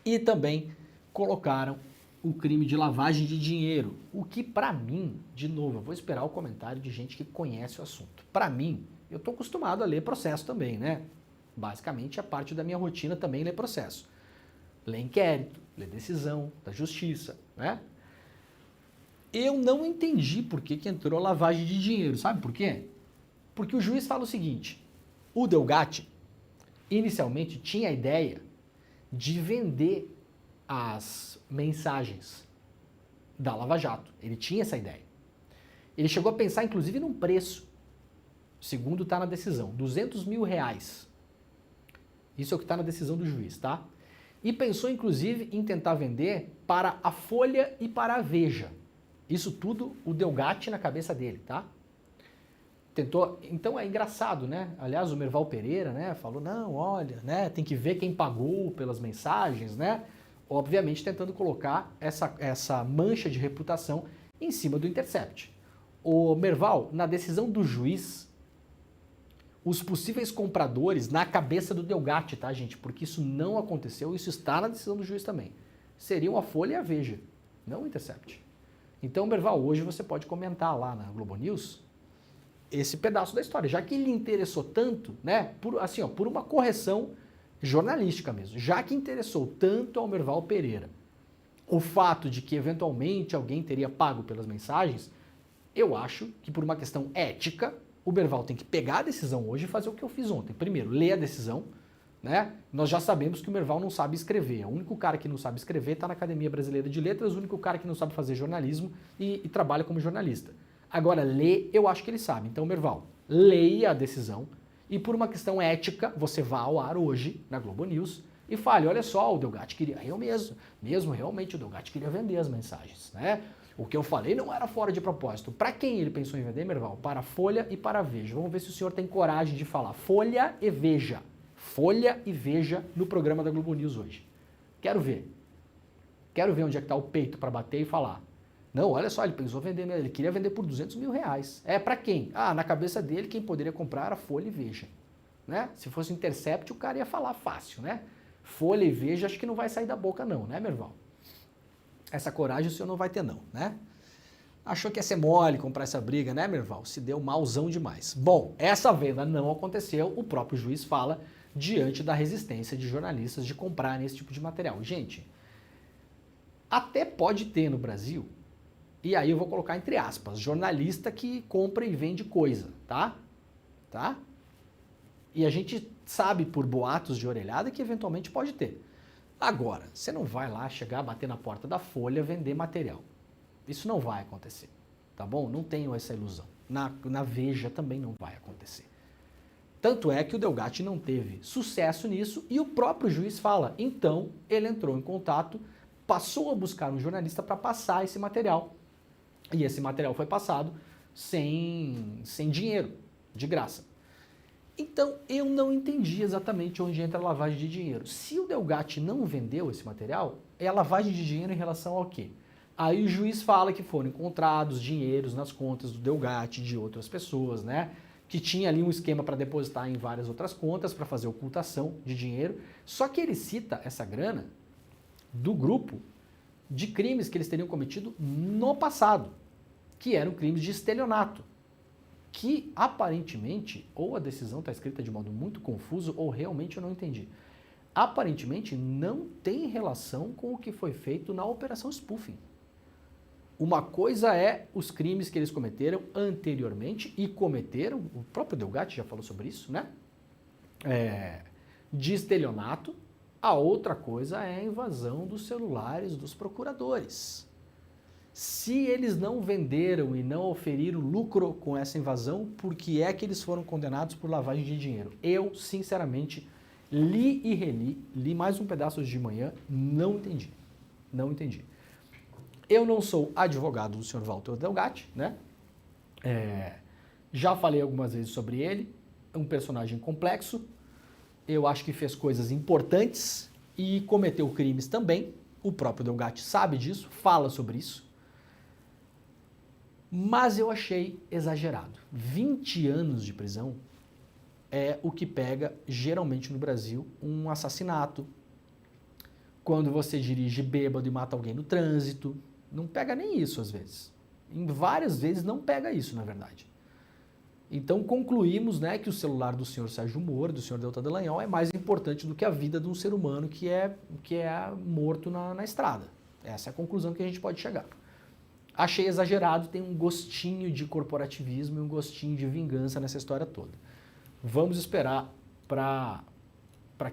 e também colocaram o crime de lavagem de dinheiro, o que pra mim, de novo, eu vou esperar o comentário de gente que conhece o assunto. Pra mim, eu tô acostumado a ler processo também, né? Basicamente, a parte da minha rotina também ler processo. Ler inquérito, ler decisão da justiça, né? Eu não entendi por que entrou lavagem de dinheiro, sabe por quê? Porque o juiz fala o seguinte, o Delgatti inicialmente tinha a ideia de vender as mensagens da Lava Jato. Ele tinha essa ideia. Ele chegou a pensar, inclusive, num preço, segundo está na decisão, R$200 mil. Isso é o que está na decisão do juiz, tá? E pensou, inclusive, em tentar vender para a Folha e para a Veja. Isso tudo o Delgatti na cabeça dele, tá? Tentou, então é engraçado, né? Aliás, o Merval Pereira, né, falou, não, olha, né, tem que ver quem pagou pelas mensagens, né? Obviamente tentando colocar essa mancha de reputação em cima do Intercept. O Merval, na decisão do juiz, os possíveis compradores na cabeça do Delgatti, tá, gente? Porque isso não aconteceu, isso está na decisão do juiz também. Seriam a Folha e a Veja, não o Intercept. Então, Merval, hoje você pode comentar lá na Globo News esse pedaço da história, já que ele interessou tanto, né, por uma correção jornalística mesmo, já que interessou tanto ao Merval Pereira o fato de que eventualmente alguém teria pago pelas mensagens, eu acho que por uma questão ética, o Merval tem que pegar a decisão hoje e fazer o que eu fiz ontem. Primeiro, ler a decisão, né? Nós já sabemos que o Merval não sabe escrever. O único cara que não sabe escrever está na Academia Brasileira de Letras, o único cara que não sabe fazer jornalismo e trabalha como jornalista. Agora, ler, eu acho que ele sabe. Então, Merval, leia a decisão e por uma questão ética, você vá ao ar hoje na Globo News e fale, olha só, o Delgatti queria, realmente o Delgatti queria vender as mensagens, né? O que eu falei não era fora de propósito. Para quem ele pensou em vender, Merval? Para a Folha e para a Veja. Vamos ver se o senhor tem coragem de falar Folha e Veja. Folha e Veja no programa da Globo News hoje. Quero ver. Quero ver onde é que está o peito para bater e falar. Não, olha só, ele pensou vender, ele queria vender por R$200 mil. É, para quem? Ah, na cabeça dele, quem poderia comprar era Folha e Veja. Né? Se fosse Intercept, o cara ia falar fácil, né? Folha e Veja, acho que não vai sair da boca não, né, Merval? Essa coragem o senhor não vai ter não, né? Achou que ia ser mole comprar essa briga, né, Merval? Se deu malzão demais. Bom, essa venda não aconteceu, o próprio juiz fala diante da resistência de jornalistas de comprarem esse tipo de material. Gente, até pode ter no Brasil, e aí eu vou colocar entre aspas, jornalista que compra e vende coisa, tá? Tá? E a gente sabe por boatos de orelhada que eventualmente pode ter. Agora, você não vai lá chegar, bater na porta da Folha, vender material. Isso não vai acontecer, tá bom? Não tenho essa ilusão. Na Veja também não vai acontecer. Tanto é que o Delgatti não teve sucesso nisso e o próprio juiz fala. Então, ele entrou em contato, passou a buscar um jornalista para passar esse material. E esse material foi passado sem dinheiro, de graça. Então, eu não entendi exatamente onde entra a lavagem de dinheiro. Se o Delgatti não vendeu esse material, é a lavagem de dinheiro em relação ao quê? Aí o juiz fala que foram encontrados dinheiros nas contas do Delgatti, de outras pessoas, né? Que tinha ali um esquema para depositar em várias outras contas, para fazer ocultação de dinheiro. Só que ele cita essa grana do grupo de crimes que eles teriam cometido no passado, que eram crimes de estelionato. Que aparentemente, ou a decisão está escrita de modo muito confuso, ou realmente eu não entendi. Aparentemente não tem relação com o que foi feito na Operação Spoofing. Uma coisa é os crimes que eles cometeram anteriormente, e cometeram, o próprio Delgatti já falou sobre isso, né? De estelionato. A outra coisa é a invasão dos celulares dos procuradores. Se eles não venderam e não oferiram lucro com essa invasão, por que é que eles foram condenados por lavagem de dinheiro? Eu, sinceramente, li e reli, li mais um pedaço de manhã, não entendi. Não entendi. Eu não sou advogado do senhor Walter Delgatti, né? Já falei algumas vezes sobre ele, é um personagem complexo, eu acho que fez coisas importantes e cometeu crimes também, o próprio Delgatti sabe disso, fala sobre isso, mas eu achei exagerado. 20 anos de prisão é o que pega geralmente no Brasil um assassinato, quando você dirige bêbado e mata alguém no trânsito, não pega nem isso às vezes. Em várias vezes não pega isso, na verdade. Então concluímos, né, que o celular do senhor Sérgio Moro, do senhor Deltan Dallagnol, é mais importante do que a vida de um ser humano que é morto na estrada. Essa é a conclusão que a gente pode chegar. Achei exagerado, tem um gostinho de corporativismo e um gostinho de vingança nessa história toda. Vamos esperar para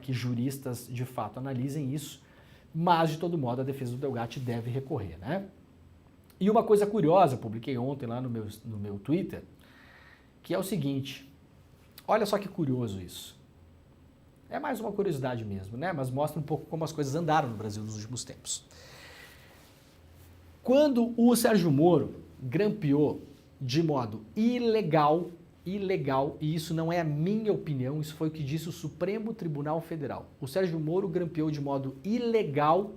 que juristas de fato analisem isso, mas de todo modo a defesa do Delgatti deve recorrer, né? E uma coisa curiosa, publiquei ontem lá no meu Twitter, que é o seguinte, olha só que curioso isso. É mais uma curiosidade mesmo, né? Mas mostra um pouco como as coisas andaram no Brasil nos últimos tempos. Quando o Sérgio Moro grampeou de modo ilegal, e isso não é a minha opinião, isso foi o que disse o Supremo Tribunal Federal. O Sérgio Moro grampeou de modo ilegal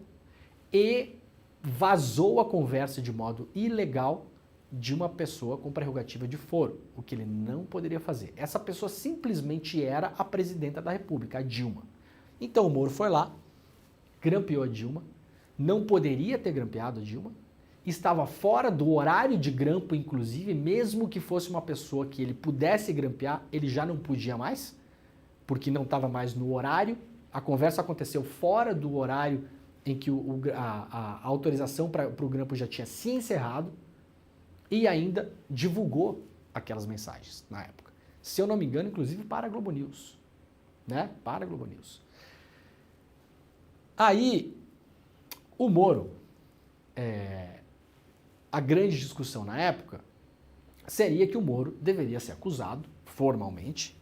e vazou a conversa de modo ilegal de uma pessoa com prerrogativa de foro, o que ele não poderia fazer. Essa pessoa simplesmente era a presidenta da República, a Dilma. Então o Moro foi lá, grampeou a Dilma, não poderia ter grampeado a Dilma, estava fora do horário de grampo, inclusive, mesmo que fosse uma pessoa que ele pudesse grampear, ele já não podia mais, porque não estava mais no horário. A conversa aconteceu fora do horário em que a autorização para o grampo já tinha se encerrado e ainda divulgou aquelas mensagens na época. Se eu não me engano, inclusive para a Globo News, né? Para a Globo News. Aí, o Moro, a grande discussão na época seria que o Moro deveria ser acusado, formalmente,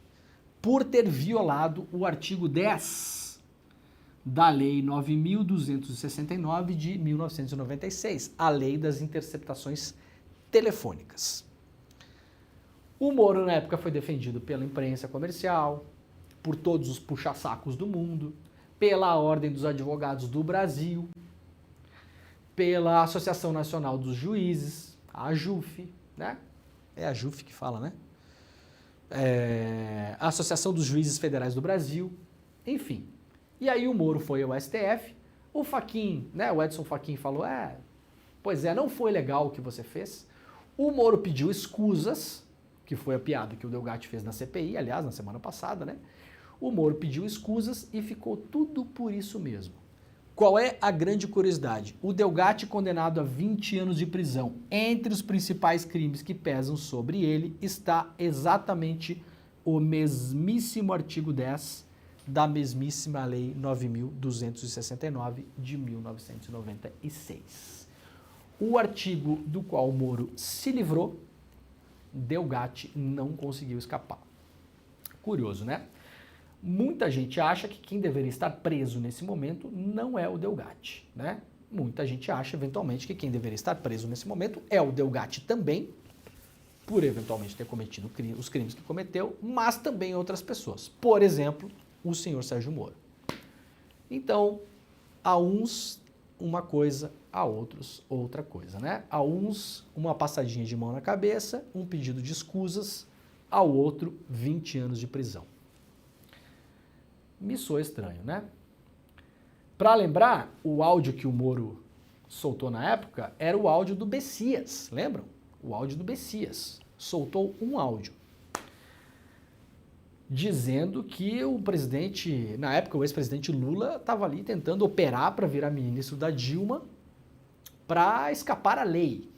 por ter violado o artigo 10 da Lei 9.269 de 1996, a Lei das Interceptações Telefônicas. O Moro, na época, foi defendido pela imprensa comercial, por todos os puxa-sacos do mundo, pela Ordem dos Advogados do Brasil, pela Associação Nacional dos Juízes, a AJUF, né? É a AJUF que fala, né? A Associação dos Juízes Federais do Brasil, enfim. E aí o Moro foi ao STF, o Fachin, né? O Edson Fachin falou, pois é, não foi legal o que você fez. O Moro pediu escusas, que foi a piada que o Delgatti fez na CPI, aliás, na semana passada, né? O Moro pediu escusas e ficou tudo por isso mesmo. Qual é a grande curiosidade? O Delgatti, condenado a 20 anos de prisão, entre os principais crimes que pesam sobre ele, está exatamente o mesmíssimo artigo 10 da mesmíssima Lei 9.269 de 1996. O artigo do qual o Moro se livrou, Delgatti não conseguiu escapar. Curioso, né? Muita gente acha que quem deveria estar preso nesse momento não é o Delgatti, né? Muita gente acha, eventualmente, que quem deveria estar preso nesse momento é o Delgatti também, por eventualmente ter cometido os crimes que cometeu, mas também outras pessoas. Por exemplo, o senhor Sérgio Moro. Então, a uns uma coisa, a outros outra coisa, né? A uns uma passadinha de mão na cabeça, um pedido de escusas, ao outro 20 anos de prisão. Me soa estranho, né? Para lembrar, o áudio que o Moro soltou na época era o áudio do Bessias, lembram? O áudio do Bessias. Soltou um áudio dizendo que o presidente, na época o ex-presidente Lula, estava ali tentando operar para virar ministro da Dilma para escapar à lei.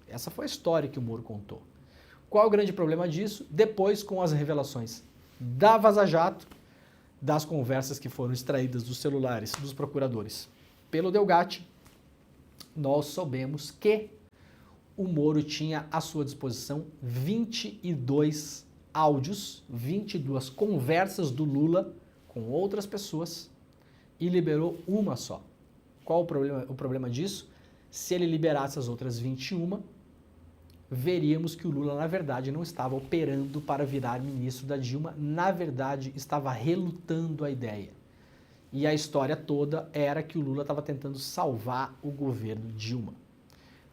Essa foi a história que o Moro contou. Qual é o grande problema disso? Depois, com as revelações da Vaza Jato, das conversas que foram extraídas dos celulares dos procuradores pelo Delgatti, nós soubemos que o Moro tinha à sua disposição 22 áudios, 22 conversas do Lula com outras pessoas e liberou uma só. Qual o problema disso? Se ele liberasse as outras 21, veríamos que o Lula, na verdade, não estava operando para virar ministro da Dilma, na verdade, estava relutando a ideia. E a história toda era que o Lula estava tentando salvar o governo Dilma.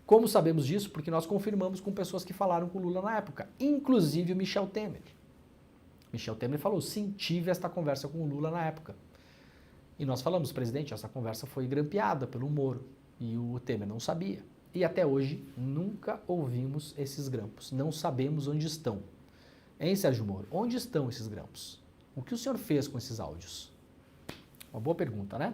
Como sabemos disso? Porque nós confirmamos com pessoas que falaram com o Lula na época, inclusive o Michel Temer. Michel Temer falou, sim, tive esta conversa com o Lula na época. E nós falamos, presidente, essa conversa foi grampeada pelo Moro. E o Temer não sabia. E até hoje nunca ouvimos esses grampos. Não sabemos onde estão. Hein, Sérgio Moro? Onde estão esses grampos? O que o senhor fez com esses áudios? Uma boa pergunta, né?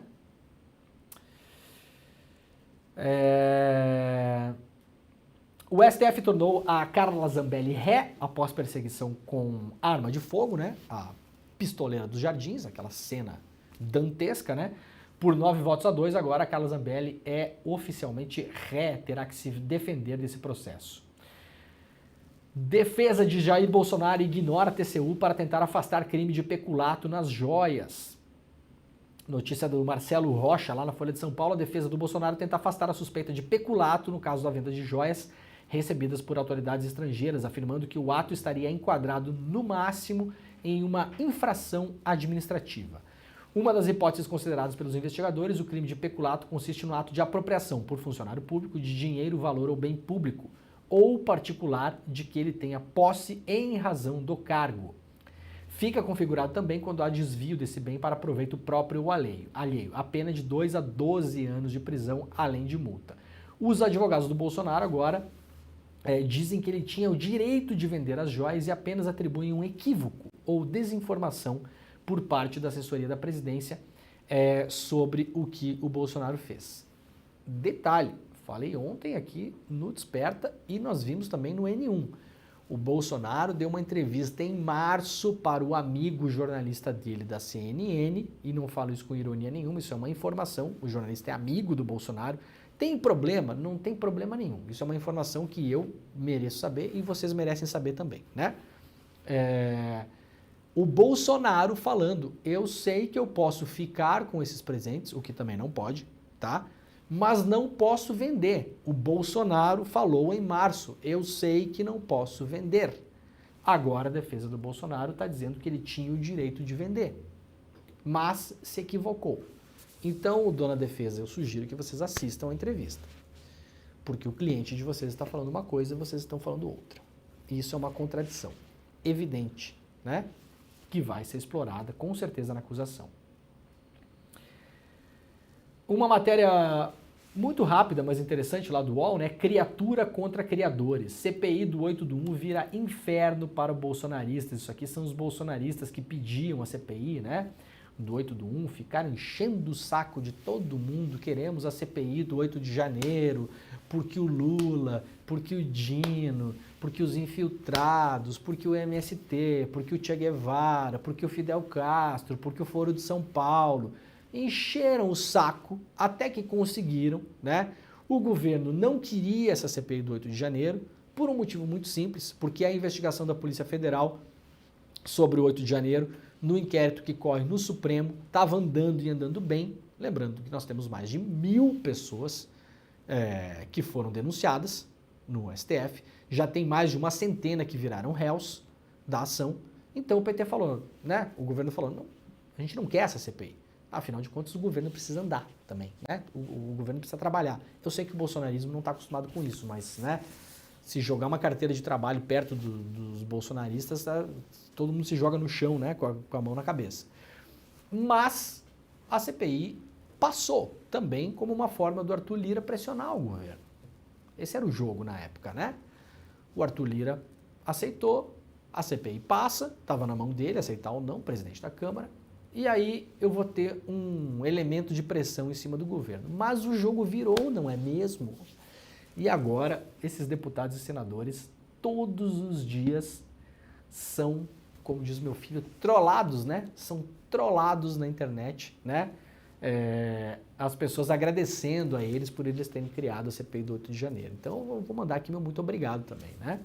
O STF tornou a Carla Zambelli ré após perseguição com arma de fogo, né? A pistoleira dos Jardins, aquela cena dantesca, né? Por 9 votos a 2, agora a Carla Zambelli é oficialmente ré, terá que se defender desse processo. Defesa de Jair Bolsonaro ignora a TCU para tentar afastar crime de peculato nas joias. Notícia do Marcelo Rocha, lá na Folha de São Paulo, a defesa do Bolsonaro tenta afastar a suspeita de peculato no caso da venda de joias recebidas por autoridades estrangeiras, afirmando que o ato estaria enquadrado, no máximo, em uma infração administrativa. Uma das hipóteses consideradas pelos investigadores, o crime de peculato consiste no ato de apropriação por funcionário público de dinheiro, valor ou bem público, ou particular de que ele tenha posse em razão do cargo. Fica configurado também quando há desvio desse bem para proveito próprio ou alheio. A pena de 2 a 12 anos de prisão, além de multa. Os advogados do Bolsonaro agora dizem que ele tinha o direito de vender as joias e apenas atribuem um equívoco ou desinformação por parte da assessoria da presidência sobre o que o Bolsonaro fez. Detalhe, falei ontem aqui no Desperta e nós vimos também no N1. O Bolsonaro deu uma entrevista em março para o amigo jornalista dele da CNN, e não falo isso com ironia nenhuma, isso é uma informação, o jornalista é amigo do Bolsonaro. Tem problema? Não tem problema nenhum. Isso é uma informação que eu mereço saber e vocês merecem saber também, né? O Bolsonaro falando, eu sei que eu posso ficar com esses presentes, o que também não pode, tá? Mas não posso vender. O Bolsonaro falou em março, eu sei que não posso vender. Agora a defesa do Bolsonaro está dizendo que ele tinha o direito de vender, mas se equivocou. Então, dona defesa, eu sugiro que vocês assistam a entrevista, porque o cliente de vocês está falando uma coisa e vocês estão falando outra. Isso é uma contradição evidente, né? Que vai ser explorada com certeza na acusação. Uma matéria muito rápida, mas interessante lá do UOL, né? Criatura contra criadores. CPI do 8 do 1 vira inferno para bolsonaristas. Isso aqui são os bolsonaristas que pediam a CPI, né? Do 8 do 1, ficaram enchendo o saco de todo mundo. Queremos a CPI do 8 de janeiro, porque o Lula, porque o Dino, porque os infiltrados, porque o MST, porque o Che Guevara, porque o Fidel Castro, porque o Foro de São Paulo. Encheram o saco até que conseguiram, né? O governo não queria essa CPI do 8 de janeiro por um motivo muito simples, porque a investigação da Polícia Federal sobre o 8 de janeiro, no inquérito que corre no Supremo, estava andando e andando bem. Lembrando que nós temos mais de 1000 pessoas que foram denunciadas no STF, já tem mais de uma centena que viraram réus da ação. Então o PT falou, né? O governo falou, não, a gente não quer essa CPI. Afinal de contas, o governo precisa andar também, né? O governo precisa trabalhar. Eu sei que o bolsonarismo não está acostumado com isso, mas, né, se jogar uma carteira de trabalho perto dos bolsonaristas, todo mundo se joga no chão, né, com a mão na cabeça. Mas a CPI passou também como uma forma do Arthur Lira pressionar o governo. Esse era o jogo na época, né? O Arthur Lira aceitou, a CPI passa, estava na mão dele aceitar ou não, presidente da Câmara. E aí eu vou ter um elemento de pressão em cima do governo. Mas o jogo virou, não é mesmo? E agora, esses deputados e senadores, todos os dias, são, como diz meu filho, trollados, né? São trollados na internet, né? As pessoas agradecendo a eles por eles terem criado a CPI do 8 de janeiro. Então, eu vou mandar aqui meu muito obrigado também, né?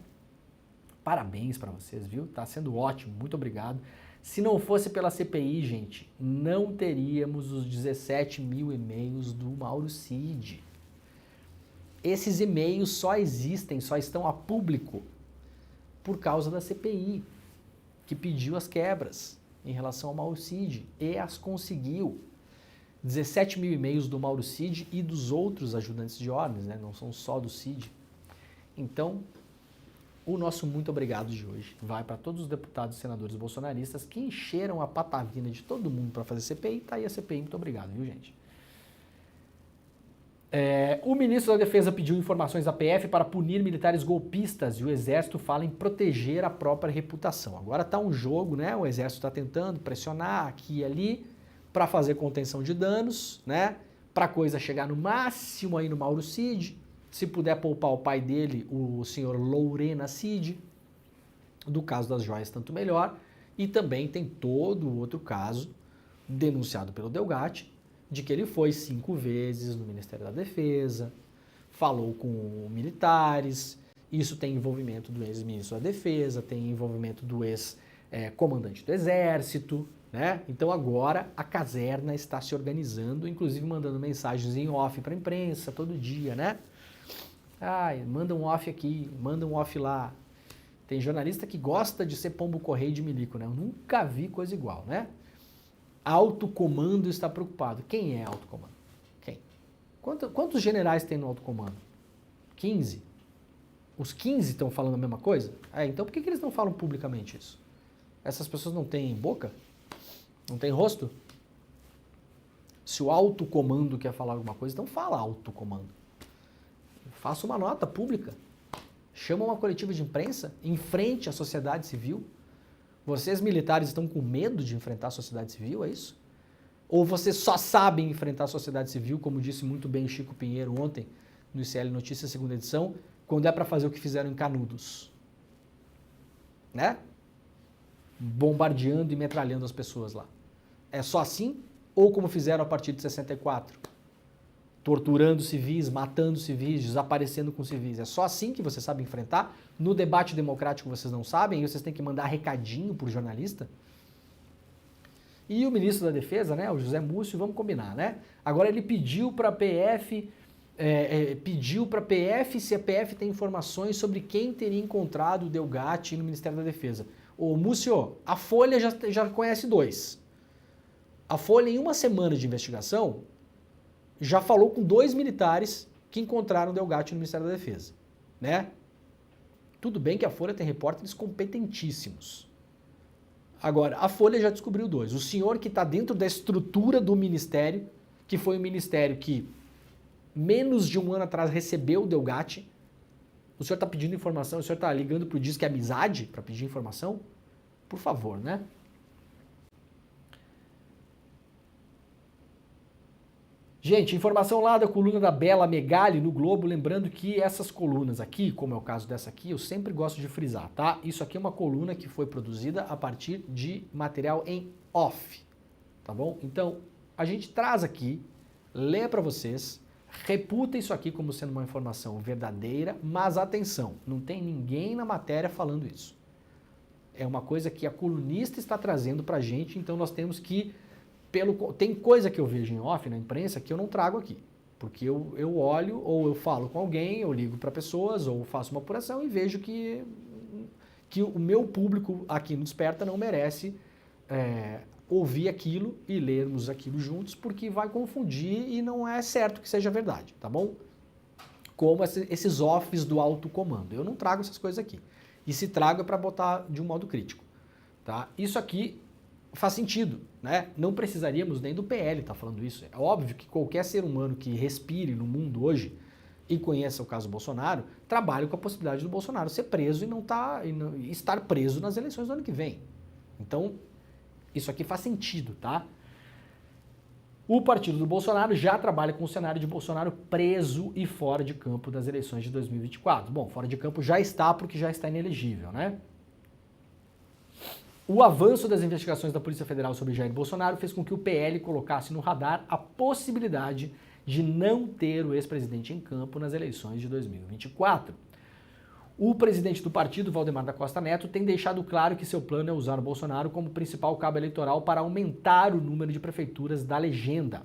Parabéns para vocês, viu? Tá sendo ótimo, muito obrigado. Se não fosse pela CPI, gente, não teríamos os 17 mil e-mails do Mauro Cid. Esses e-mails só existem, só estão a público por causa da CPI, que pediu as quebras em relação ao Mauro Cid e as conseguiu. 17 mil e-mails do Mauro Cid e dos outros ajudantes de ordens, né? Não são só do Cid. Então, o nosso muito obrigado de hoje vai para todos os deputados e senadores bolsonaristas que encheram a patavina de todo mundo para fazer CPI. Tá aí a CPI, muito obrigado, viu, gente? O ministro da Defesa pediu informações à PF para punir militares golpistas e o Exército fala em proteger a própria reputação. Agora tá um jogo, né? O Exército está tentando pressionar aqui e ali para fazer contenção de danos, né? Para a coisa chegar no máximo aí no Mauro Cid. Se puder poupar o pai dele, o senhor Lorena Cid, do caso das joias, tanto melhor. E também tem todo o outro caso, denunciado pelo Delgatti, de que ele foi 5 vezes no Ministério da Defesa, falou com militares, isso tem envolvimento do ex-ministro da Defesa, tem envolvimento do ex-comandante do Exército, né? Então agora a caserna está se organizando, inclusive mandando mensagens em off para a imprensa todo dia, né? Ai, manda um off aqui, manda um off lá. Tem jornalista que gosta de ser pombo correio de milico, né? Eu nunca vi coisa igual, né? Alto comando está preocupado. Quem é alto comando? Quem? Quantos generais tem no alto comando? 15? Os 15 estão falando a mesma coisa? Então por que eles não falam publicamente isso? Essas pessoas não têm boca? Não têm rosto? Se o alto comando quer falar alguma coisa, então fala alto comando. Faça uma nota pública. Chama uma coletiva de imprensa, enfrente a sociedade civil. Vocês militares estão com medo de enfrentar a sociedade civil, é isso? Ou vocês só sabem enfrentar a sociedade civil, como disse muito bem Chico Pinheiro ontem, no ICL Notícias, segunda edição, quando é para fazer o que fizeram em Canudos? Né? Bombardeando e metralhando as pessoas lá. É só assim? Ou como fizeram a partir de 64? Torturando civis, matando civis, desaparecendo com civis. É só assim que você sabe enfrentar? No debate democrático vocês não sabem? E vocês têm que mandar recadinho por jornalista? E o ministro da Defesa, né, o José Múcio, vamos combinar, né? Agora ele pediu para a PF, se a PF tem informações sobre quem teria encontrado o Delgatti no Ministério da Defesa. Ô Múcio, a Folha já conhece 2. A Folha, em uma semana de investigação, já falou com 2 militares que encontraram o Delgatti no Ministério da Defesa, né? Tudo bem que a Folha tem repórteres competentíssimos. Agora, a Folha já descobriu 2. O senhor que está dentro da estrutura do Ministério, que foi o Ministério que menos de um ano atrás recebeu o Delgatti, o senhor está pedindo informação, o senhor está ligando para o Disque Amizade para pedir informação? Por favor, né? Gente, informação lá da coluna da Bela Megali no Globo, lembrando que essas colunas aqui, como é o caso dessa aqui, eu sempre gosto de frisar, tá? Isso aqui é uma coluna que foi produzida a partir de material em off, tá bom? Então, a gente traz aqui, lê para vocês, reputa isso aqui como sendo uma informação verdadeira, mas atenção, não tem ninguém na matéria falando isso. É uma coisa que a colunista está trazendo pra gente, então nós temos que tem coisa que eu vejo em off na imprensa que eu não trago aqui, porque eu olho ou eu falo com alguém, eu ligo para pessoas ou faço uma apuração e vejo que o meu público aqui no Desperta não merece ouvir aquilo e lermos aquilo juntos, porque vai confundir e não é certo que seja verdade, tá bom? Como esses offs do alto comando. Eu não trago essas coisas aqui. E se trago é para botar de um modo crítico, tá? Isso aqui faz sentido, né? Não precisaríamos nem do PL estar falando isso. É óbvio que qualquer ser humano que respire no mundo hoje e conheça o caso Bolsonaro, trabalha com a possibilidade do Bolsonaro ser preso e estar preso nas eleições do ano que vem. Então, isso aqui faz sentido, tá? O partido do Bolsonaro já trabalha com o cenário de Bolsonaro preso e fora de campo das eleições de 2024. Bom, fora de campo já está porque já está inelegível, né? O avanço das investigações da Polícia Federal sobre Jair Bolsonaro fez com que o PL colocasse no radar a possibilidade de não ter o ex-presidente em campo nas eleições de 2024. O presidente do partido, Valdemar da Costa Neto, tem deixado claro que seu plano é usar o Bolsonaro como principal cabo eleitoral para aumentar o número de prefeituras da legenda.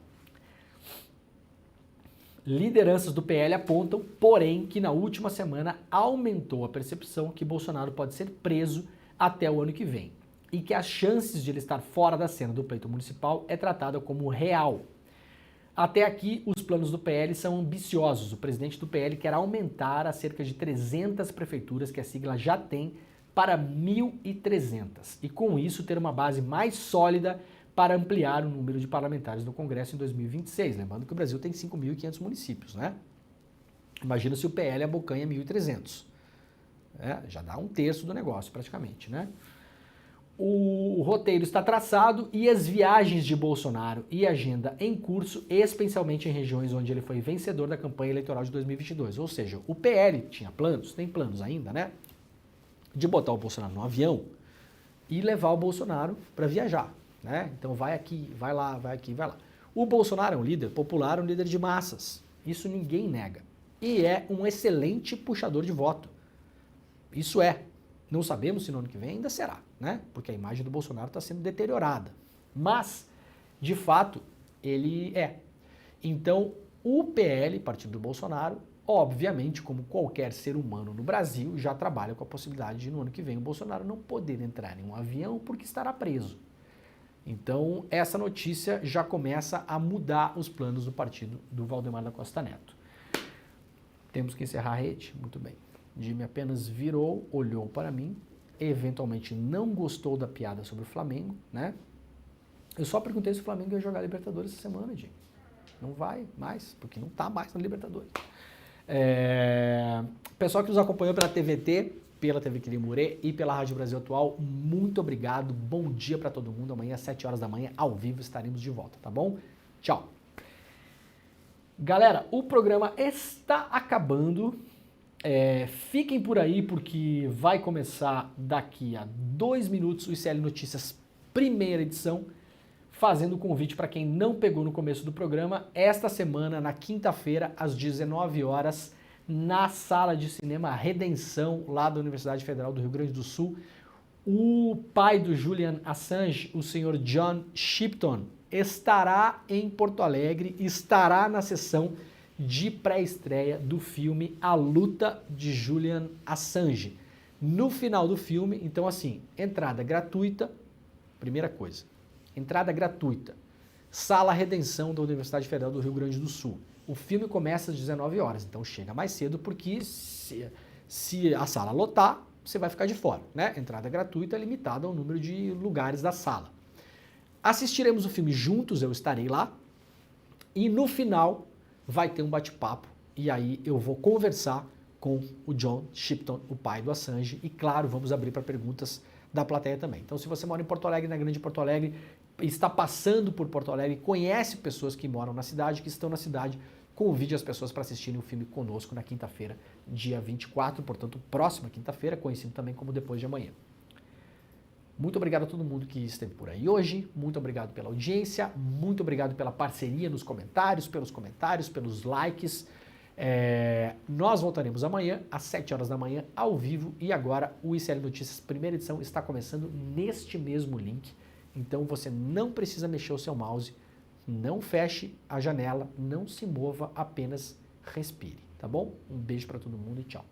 Lideranças do PL apontam, porém, que na última semana aumentou a percepção que Bolsonaro pode ser preso até o ano que vem e que as chances de ele estar fora da cena do pleito municipal é tratada como real. Até aqui, os planos do PL são ambiciosos. O presidente do PL quer aumentar a cerca de 300 prefeituras que a sigla já tem para 1.300 e, com isso, ter uma base mais sólida para ampliar o número de parlamentares no Congresso em 2026. Lembrando que o Brasil tem 5.500 municípios, né? Imagina se o PL abocanha 1.300. Já dá um terço do negócio, praticamente, né? O roteiro está traçado e as viagens de Bolsonaro e agenda em curso, especialmente em regiões onde ele foi vencedor da campanha eleitoral de 2022. Ou seja, o PL tinha planos, tem planos ainda, né? De botar o Bolsonaro no avião e levar o Bolsonaro para viajar, né? Então vai aqui, vai lá, vai aqui, vai lá. O Bolsonaro é um líder popular, um líder de massas. Isso ninguém nega. E é um excelente puxador de voto. Isso é. Não sabemos se no ano que vem ainda será, né? Porque a imagem do Bolsonaro está sendo deteriorada. Mas, de fato, ele é. Então, o PL, partido do Bolsonaro, obviamente, como qualquer ser humano no Brasil, já trabalha com a possibilidade de no ano que vem o Bolsonaro não poder entrar em um avião porque estará preso. Então, essa notícia já começa a mudar os planos do partido do Valdemar da Costa Neto. Temos que encerrar a rede? Muito bem. Jimmy apenas virou, olhou para mim, eventualmente não gostou da piada sobre o Flamengo, né? Eu só perguntei se o Flamengo ia jogar Libertadores essa semana, Jimmy. Não vai mais, porque não tá mais na Libertadores. Pessoal que nos acompanhou pela TVT, pela TV Quirimurê e pela Rádio Brasil Atual, muito obrigado, bom dia para todo mundo. Amanhã às 7 horas da manhã, ao vivo, estaremos de volta, tá bom? Tchau. Galera, o programa está acabando. Fiquem por aí porque vai começar daqui a 2 minutos o ICL Notícias primeira edição, fazendo convite para quem não pegou no começo do programa, esta semana, na quinta-feira, às 19 horas, na Sala de Cinema Redenção, lá da Universidade Federal do Rio Grande do Sul, o pai do Julian Assange, o senhor John Shipton, estará em Porto Alegre, estará na sessão de pré-estreia do filme A Luta de Julian Assange. No final do filme, então assim, entrada gratuita, primeira coisa, entrada gratuita, Sala Redenção da Universidade Federal do Rio Grande do Sul. O filme começa às 19 horas, então chega mais cedo porque se a sala lotar, você vai ficar de fora, né? Entrada gratuita limitada ao número de lugares da sala. Assistiremos o filme juntos, eu estarei lá, e no final vai ter um bate-papo, e aí eu vou conversar com o John Shipton, o pai do Assange, e claro, vamos abrir para perguntas da plateia também. Então, se você mora em Porto Alegre, na Grande Porto Alegre, está passando por Porto Alegre, conhece pessoas que moram na cidade, que estão na cidade, convide as pessoas para assistirem o filme conosco na quinta-feira, dia 24, portanto, próxima quinta-feira, conhecido também como depois de amanhã. Muito obrigado a todo mundo que esteve por aí hoje, muito obrigado pela audiência, muito obrigado pela parceria nos comentários, pelos likes. Nós voltaremos amanhã, às 7 horas da manhã, ao vivo, e agora o ICL Notícias primeira edição está começando neste mesmo link, então você não precisa mexer o seu mouse, não feche a janela, não se mova, apenas respire, tá bom? Um beijo para todo mundo e tchau.